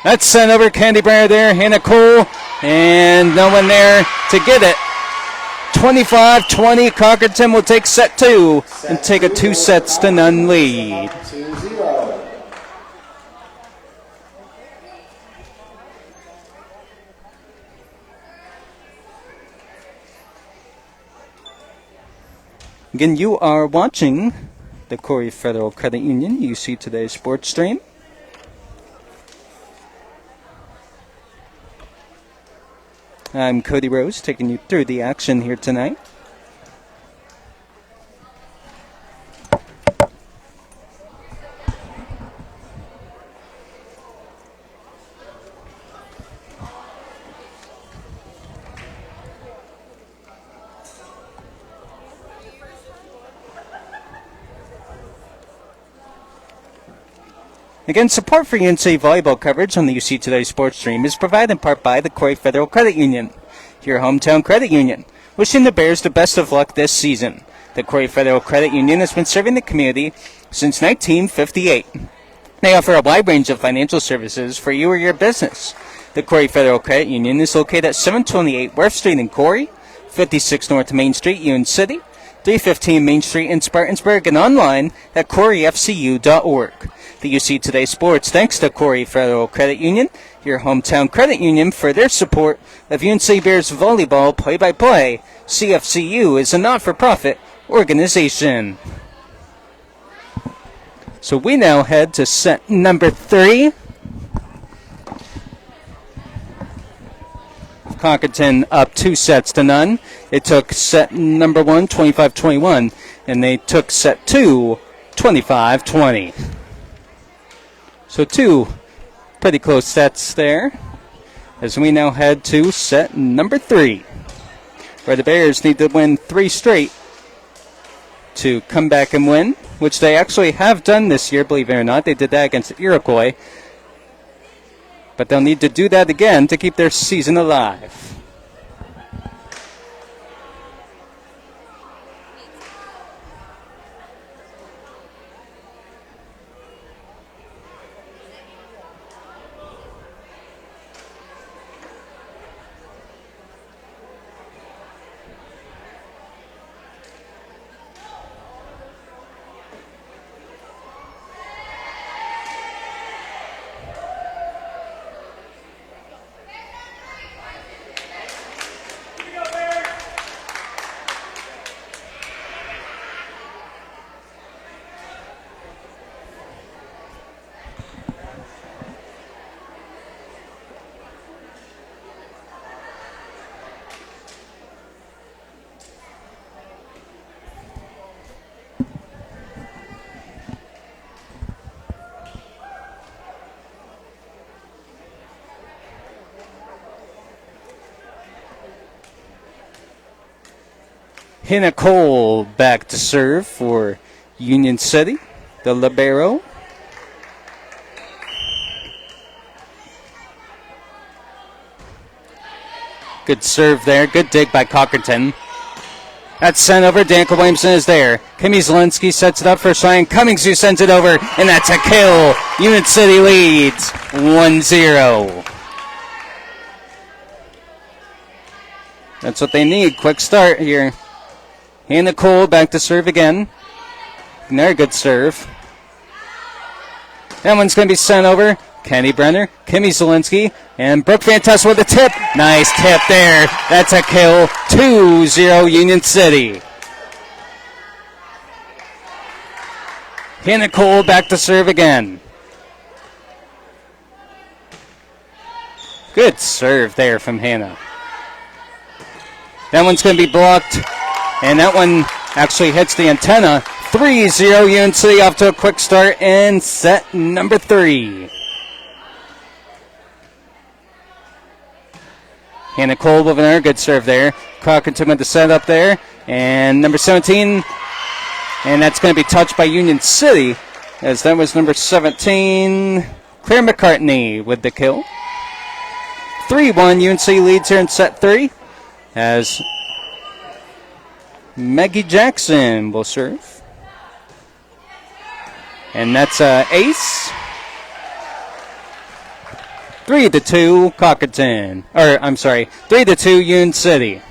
That's sent over. Candy Brenner there. Hannah Cole. And no one there to get it. 25-20. Conkerton will take set 2 and take a 2-0 lead. 2-0. Again, you are watching the Corry Federal Credit Union UC Today Sports Stream. I'm Cody Rose, taking you through the action here tonight. Again, support for UNC volleyball coverage on the UC Today Sports Stream is provided in part by the Corry Federal Credit Union, your hometown credit union. Wishing the Bears the best of luck this season. The Corry Federal Credit Union has been serving the community since 1958. They offer a wide range of financial services for you or your business. The Corry Federal Credit Union is located at 728 Worth Street in Corry, 56 North Main Street, Union City, 315 Main Street in Spartansburg, and online at corryfcu.org. The UC Today Sports thanks to Corry Federal Credit Union, your hometown credit union, for their support of UNC Bears volleyball play-by-play. CFCU is a not-for-profit organization. So we now head to set number 3. Conkerton up 2-0. They took set number 1, 25-21, and they took set 2, 25-20. So 2 pretty close sets there, as we now head to set number 3, where the Bears need to win 3 straight to come back and win, which they actually have done this year, believe it or not. They did that against Iroquois. But they'll need to do that again to keep their season alive. Hannah Cole back to serve for Union City, the libero. Good serve there. Good dig by Cockerton. That's sent over. Danica Williamson is there. Kimmy Zielinski sets it up for Cheyenne Cummings, who sends it over, and that's a kill. Union City leads 1-0. That's what they need. Quick start here. Hannah Cole back to serve again. Another good serve. That one's going to be sent over. Kenny Brenner, Kimmy Zielinski, and Brooke Fantas with a tip. Nice tip there. That's a kill. 2-0 Union City. Hannah Cole back to serve again. Good serve there from Hannah. That one's going to be blocked. And that one actually hits the antenna. 3-0 UNC off to a quick start in set number 3. Hannah Cole with another good serve there. Crockerton with the setup there. And number 17. And that's going to be touched by Union City, as that was number 17, Claire McCartney with the kill. 3-1 UNC leads here in set 3, as Maggie Jackson will serve. And that's ace. 3-2 Cockerton. Or, I'm sorry, 3-2 Union City.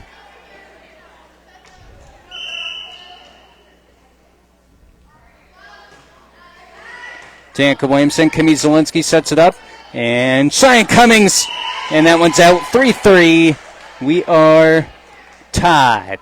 Danica Williamson, Kimmy Zielinski sets it up. And Cheyenne Cummings. And that one's out. 3-3. We are tied.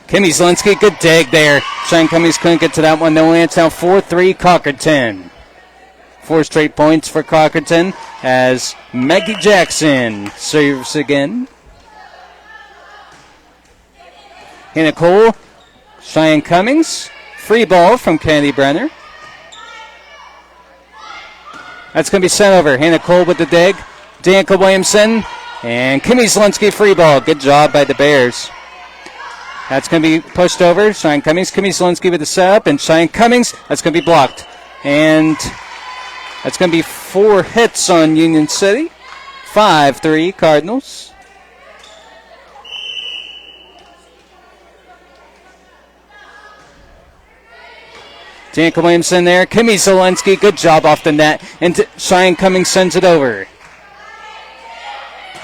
Kimmy Zielinski, good dig there. Cheyenne Cummings couldn't get to that one. No, it's now 4-3 Cockerton. 4 straight points for Cockerton as Maggie Jackson serves again. Hannah Cole, Cheyenne Cummings. Free ball from Candy Brenner. That's going to be sent over. Hannah Cole with the dig. Danica Williamson. And Kimmy Zielinski free ball. Good job by the Bears. That's going to be pushed over. Cheyenne Cummings. Kimmy Zielinski with the setup. And Cheyenne Cummings. That's going to be blocked. And that's going to be 4 hits on Union City. 5-3 Cardinals. Danica Williamson there. Kimmy Zielinski. Good job off the net. And Cheyenne Cummings sends it over.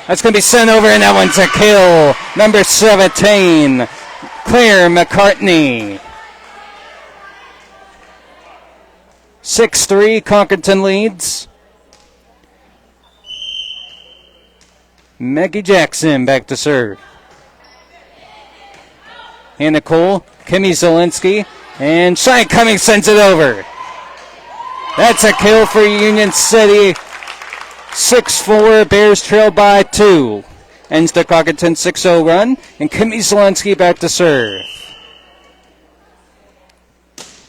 That's going to be sent over, and that one's a kill. Number 17. Claire McCartney. 6-3, Conkerton leads. Maggie Jackson back to serve. Hannah Cole, Kimmy Zielinski, and Cheyenne Cummings sends it over. That's a kill for Union City. 6-4, Bears trail by 2. Ends the Conkerton 6-0 run, and Kimmy Zielinski back to serve.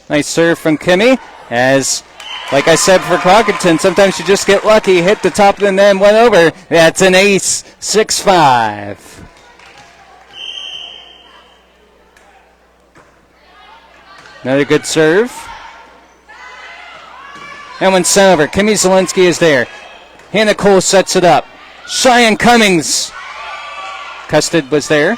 Nice serve from Kimmy, as, like I said for Conkerton, sometimes you just get lucky, hit the top of the net and went over. That's an ace, 6-5. Another good serve. That one's sent over. Kimmy Zielinski is there. Hannah Cole sets it up. Cheyenne Cummings. Custard was there.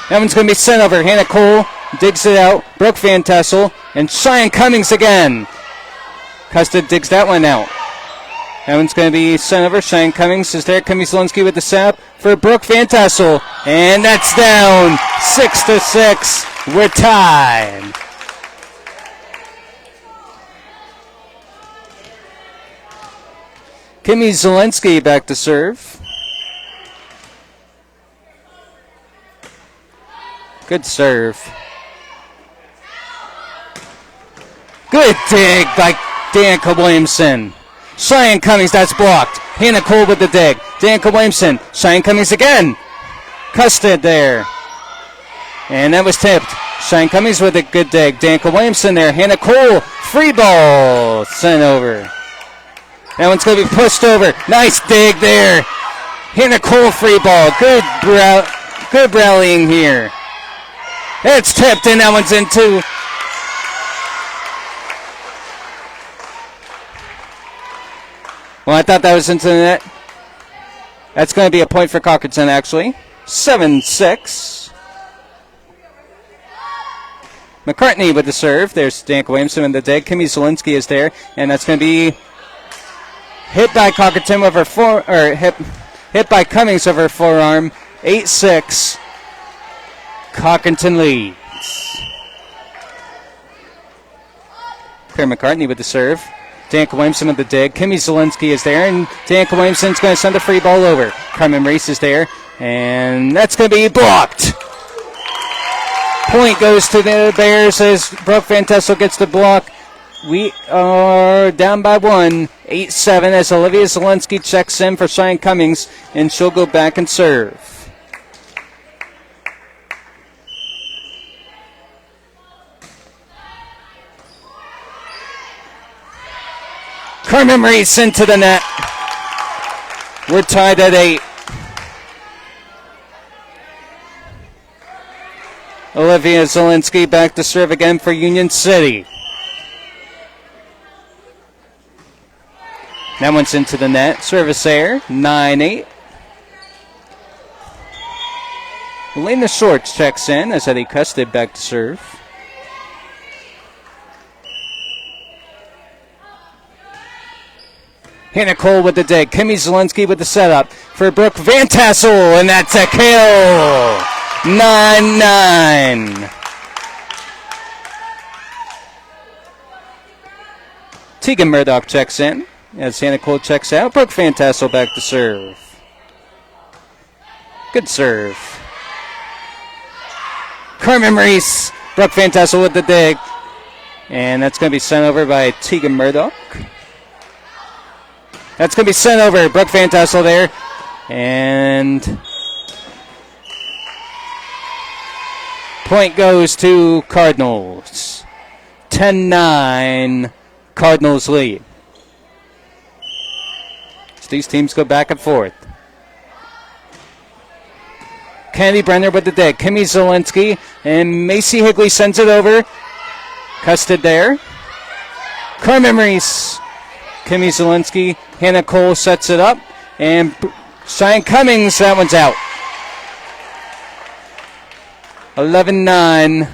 That one's going to be sent over. Hannah Cole digs it out. Brooke Van Tassel. And Cheyenne Cummings again. Custard digs that one out. That one's going to be sent over. Cheyenne Cummings is there. Kimmy Zielinski with the sap for Brooke Van Tassel. And that's down. 6-6. We're tied. Kimmy Zielinski back to serve. Good serve. Good dig by Danica Williamson. Cheyenne Cummings, that's blocked. Hannah Cole with the dig. Danica Williamson. Cheyenne Cummings again. Custard there. And that was tipped. Cheyenne Cummings with a good dig. Danica Williamson there. Hannah Cole. Free ball. Sent over. That one's going to be pushed over. Nice dig there. Hannah Cole free ball. Good rallying here. It's tipped and that one's in too. Well, I thought that was into the net. That's going to be a point for Conkerton, actually. 7-6. McCartney with the serve. There's Danica Williamson with the dig. Kimmy Zielinski is there, and that's going to be hit by Conkerton with her hit by Cummings over her forearm. 8-6. Conkerton leads. Claire McCartney with the serve. Danica Williamson with the dig. Kimmy Zielinski is there, and Danica Williamson's going to send the free ball over. Carmen Reese is there, and that's going to be blocked. Point goes to the Bears as Brooke Van Tassel gets the block. We are down by 1, 8-7, as Olivia Zielinski checks in for Cheyenne Cummings, and she'll go back and serve. Carmen Reese into the net. We're tied at 8. Olivia Zielinski back to serve again for Union City. That one's into the net. Service error, 9-8. Elena Shorts checks in as Eddie Custard back to serve. Hannah Cole with the dig. Kimmy Zielinski with the setup for Brooke Van Tassel, and that's a kill. 9-9. Tegan Murdoch checks in as Hannah Cole checks out. Brooke Van Tassel back to serve. Good serve. Carmen Reese. Brooke Van Tassel with the dig. And that's going to be sent over by Tegan Murdoch. That's going to be sent over. Brooke Van Tassel there. And point goes to Cardinals. 10-9. Cardinals lead. So these teams go back and forth. Candy Brenner with the dig. Kimmy Zielinski and Macy Higley sends it over. Custard there. Carmen Reese. Kimmy Zielinski. Hannah Cole sets it up. And Cheyenne Cummings, that one's out. 11-9.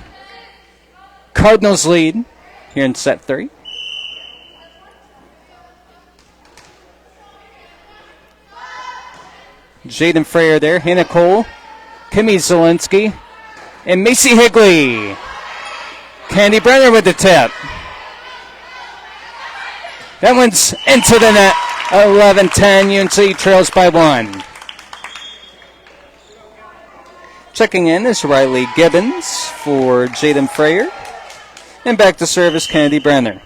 Cardinals lead here in set 3. Jaden Freyer there. Hannah Cole. Kimmy Zielinski, and Macy Higley. Candy Brenner with the tip. That one's into the net. 11-10, UNC trails by 1. Checking in is Riley Gibbons for Jaden Freyer. And back to service, Candy Brenner.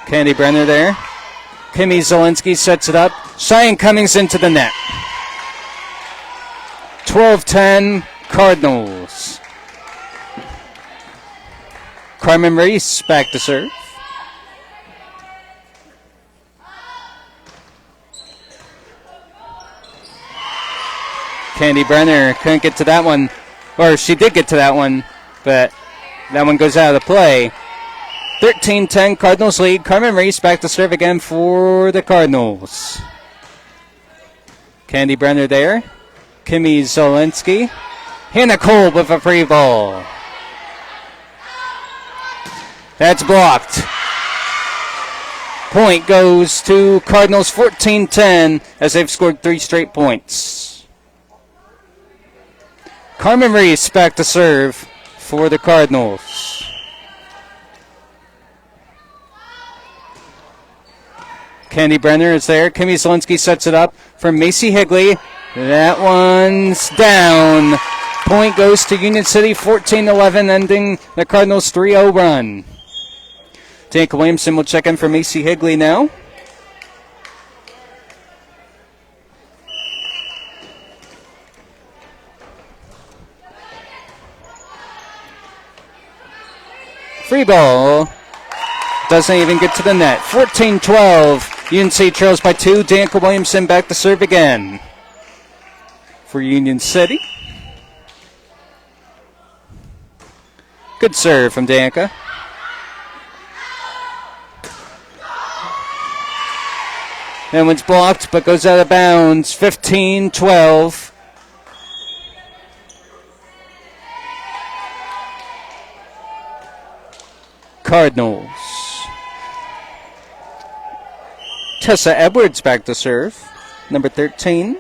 Candy Brenner there. Kimmy Zielinski sets it up. Cheyenne Cummings into the net. 12-10 Cardinals. Carmen Reese back to serve. Candy Brenner couldn't get to that one. Or she did get to that one, but that one goes out of the play. 13-10 Cardinals lead. Carmen Reese back to serve again for the Cardinals. Candy Brenner there. Kimmy Zielinski. Hannah Cole with a free ball. That's blocked. Point goes to Cardinals 14-10 as they've scored 3 straight points. Carmen Reese back to serve for the Cardinals. Candy Brenner is there. Kimmy Zielinski sets it up for Macy Higley. That one's down. Point goes to Union City, 14-11, ending the Cardinals' 3-0 run. Danica Williamson will check in for Macy Higley now. Free ball. Doesn't even get to the net. 14-12. UNC trails by 2. Danica Williamson back to serve again for Union City. Good serve from Danica. That one's blocked, but goes out of bounds. 15-12. Cardinals. Tessa Edwards back to serve. Number 13.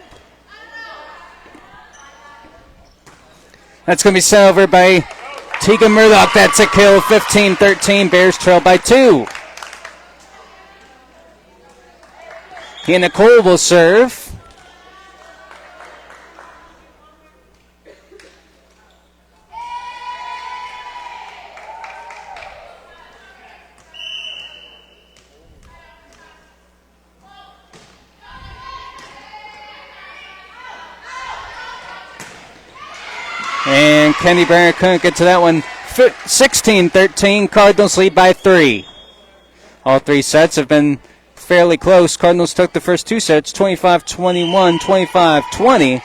That's going to be sent over by Tegan Murdoch. That's a kill. 15-13. Bears trail by 2. Hannah Cole will serve. And Kenny Brenner couldn't get to that one. 16-13. Cardinals lead by 3. All 3 sets have been fairly close. Cardinals took the first 2 sets, 25-21, 25-20.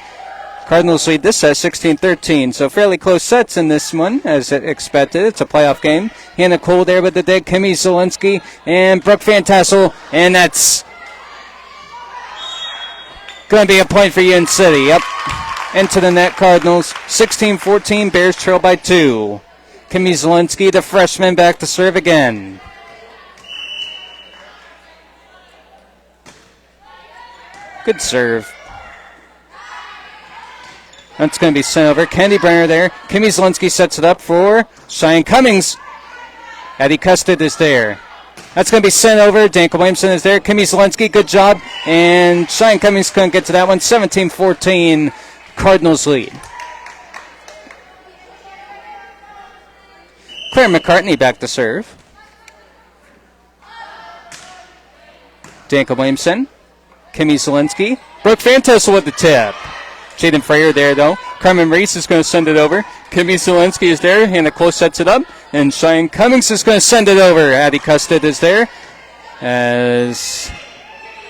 Cardinals lead this set, 16-13. So fairly close sets in this one, as expected. It's a playoff game. Hannah Cole there with the dig. Kimmy Zielinski and Brooke Van Tassel. And that's going to be a point for UNC City. Yep. Into the net, Cardinals. 16-14, Bears trail by 2. Kimmy Zielinski, the freshman, back to serve again. Good serve. That's going to be sent over. Candy Brenner there. Kimmy Zielinski sets it up for Cheyenne Cummings. Addie Custard is there. That's going to be sent over. Danica Williamson is there. Kimmy Zielinski, good job. And Cheyenne Cummings couldn't get to that one. 17-14. Cardinals lead. Claire McCartney back to serve. Danica Williamson. Kimmy Zielinski. Brooke Van Tassel with the tip. Jaden Freyer there, though. Carmen Reese is going to send it over. Kimmy Zielinski is there. Hannah Cole sets it up. And Cheyenne Cummings is going to send it over. Addie Custard is there. As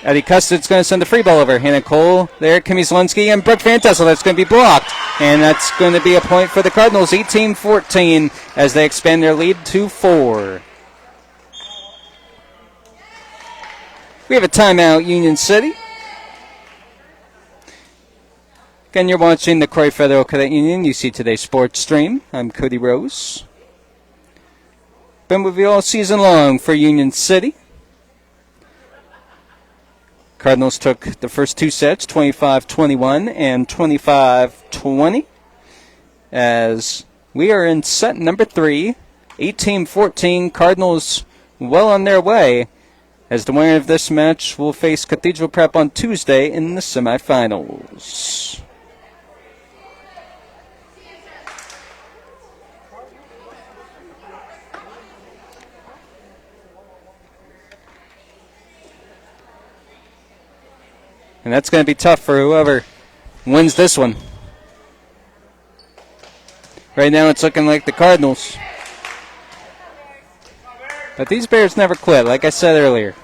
Addie Custard's going to send the free ball over. Hannah Cole there. Kimmy Zielinski and Brooke Van Tassel. That's going to be blocked. And that's going to be a point for the Cardinals. 18-14 as they expand their lead to 4. We have a timeout, Union City. Again, you're watching the Corry Federal Cadet Union UC Today Sports Stream. I'm Cody Rose. Been with you all season long for Union City. Cardinals took the first 2 sets, 25-21 and 25-20. As we are in set number 3, 18-14. Cardinals well on their way, as the winner of this match will face Cathedral Prep on Tuesday in the semifinals. And that's going to be tough for whoever wins this one. Right now it's looking like the Cardinals. But these Bears never quit, like I said earlier.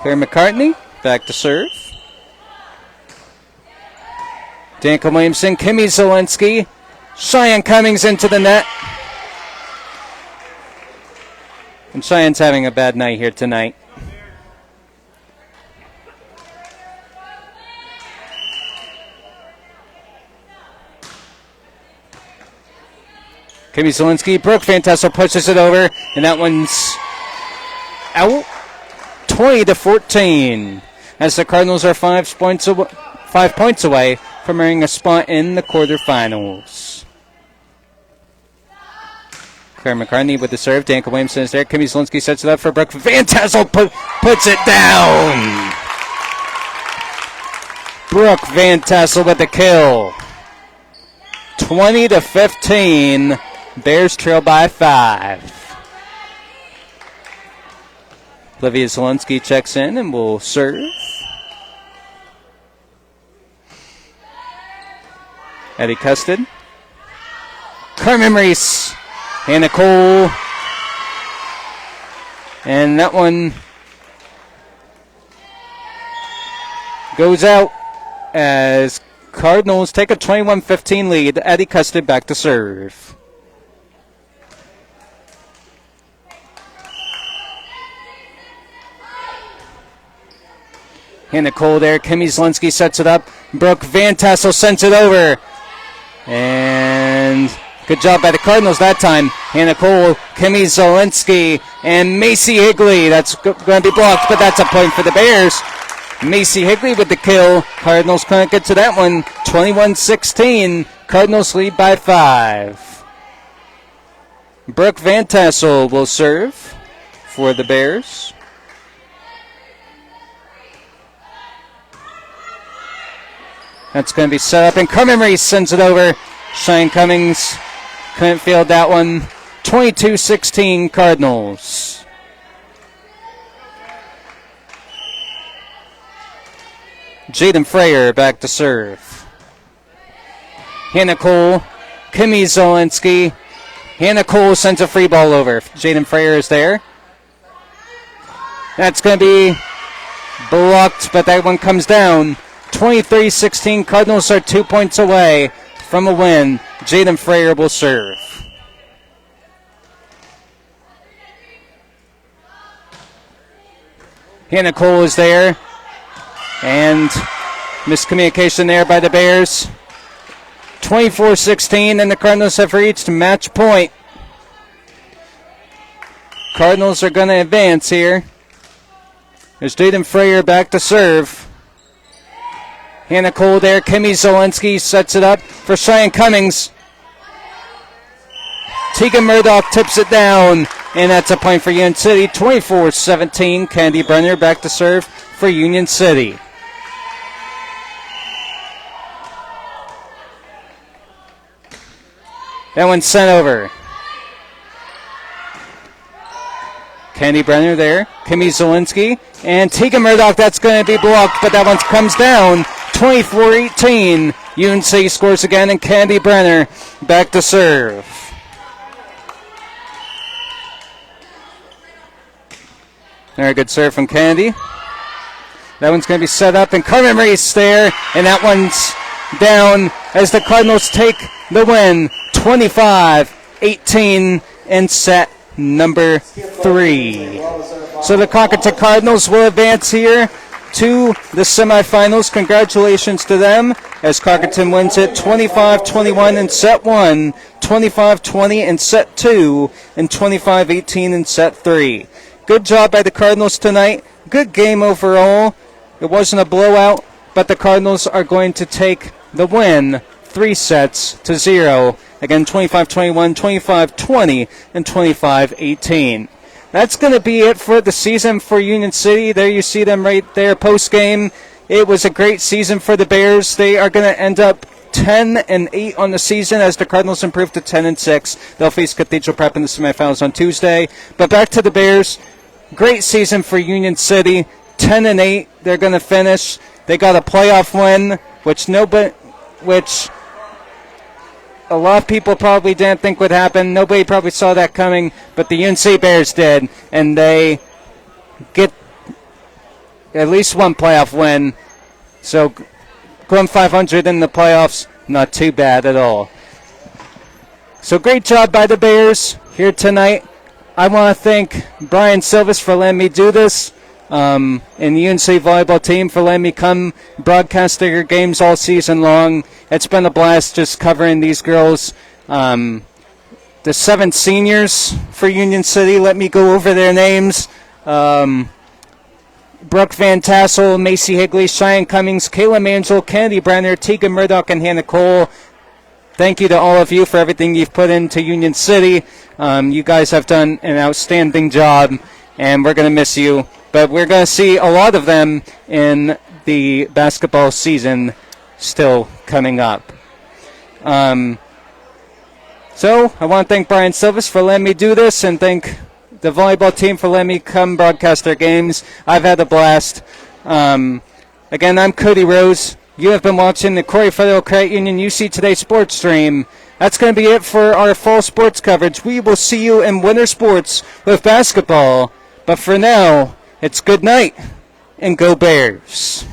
Claire McCartney, back to serve. Danica Williamson, Kimmy Zielinski, Cheyenne Cummings into the net. And Cheyenne's having a bad night here tonight. Kimmy Zielinski, Brooke Van Tassel pushes it over, and that one's out. 20-14, as the Cardinals are 5 points away from earning a spot in the quarterfinals. Claire McCartney with the serve. Danica Williamson is there. Kimmy Zielinski sets it up for Brooke Van Tassel, puts it down. Brooke Van Tassel with the kill. 20-15. Bears trail by 5. Olivia Zielinski checks in and will serve. Addie Custard. Carmen Reese. Hannah Cole. And that one goes out as Cardinals take a 21-15 lead. Addie Custard back to serve. Hannah Cole there. Kimmy Zielinski sets it up. Brooke Van Tassel sends it over. And good job by the Cardinals that time. Hannah Cole, Kimmy Zielinski, and Macy Higley. That's going to be blocked, but that's a point for the Bears. Macy Higley with the kill. Cardinals couldn't get to that one. 21-16. Cardinals lead by 5. Brooke Van Tassel will serve for the Bears. That's going to be set up, and Carmen Reese sends it over. Cheyenne Cummings couldn't field that one. 22-16 Cardinals. Jaden Freyer back to serve. Hannah Cole, Kimmy Zielinski. Hannah Cole sends a free ball over. Jaden Freyer is there. That's going to be blocked, but that one comes down. 23-16, Cardinals are 2 points away from a win. Jaden Freyer will serve. Hannah Cole is there. And miscommunication there by the Bears. 24-16, and the Cardinals have reached match point. Cardinals are going to advance here. There's Jaden Freyer back to serve. Hannah Cole there. Kimmy Zielinski sets it up for Cheyenne Cummings. Tegan Murdoch tips it down, and that's a point for Union City. 24-17. Candy Brenner back to serve for Union City. That one's sent over. Candy Brenner there. Kimmy Zielinski. And Tegan Murdoch, that's going to be blocked, but that one comes down. 24-18. UNC scores again, and Candy Brenner back to serve. Very good serve from Candy. That one's going to be set up, and Carmen Reese there, and that one's down as the Cardinals take the win, 25-18 in set number 3. So the Conneaut Cardinals will advance here to the semifinals. Congratulations to them as Conneaut wins it 25-21 in set 1, 25-20 in set 2, and 25-18 in set 3. Good job by the Cardinals tonight. Good game overall. It wasn't a blowout, but the Cardinals are going to take the win 3-0. Again, 25-21, 25-20, and 25-18. That's going to be it for the season for Union City. There you see them right there post-game. It was a great season for the Bears. They are going to end up 10-8 on the season as the Cardinals improve to 10-6. They'll face Cathedral Prep in the semifinals on Tuesday. But back to the Bears. Great season for Union City. 10-8. They're going to finish. They got a playoff win, which a lot of people probably didn't think would happen. Nobody probably saw that coming, but the UNC Bears did, and they get at least one playoff win. So going 500 in the playoffs, not too bad at all. So great job by the Bears here tonight. I want to thank Brian Silvis for letting me do this, and the UNC volleyball team for letting me come broadcast their games all season long. It's been a blast just covering these girls. The 7 seniors for Union City, let me go over their names. Brooke Van Tassel, Macy Higley, Cheyenne Cummings, Kayla Mangel, Candy Brenner, Tegan Murdoch, and Hannah Cole. Thank you to all of you for everything you've put into Union City. You guys have done an outstanding job, and we're going to miss you. But we're going to see a lot of them in the basketball season still coming up. So I want to thank Brian Silvis for letting me do this, and thank the volleyball team for letting me come broadcast their games. I've had a blast. Again, I'm Cody Rose. You have been watching the Corry Federal Credit Union UC Today sports stream. That's going to be it for our fall sports coverage. We will see you in winter sports with basketball. But for now, it's good night and go Bears.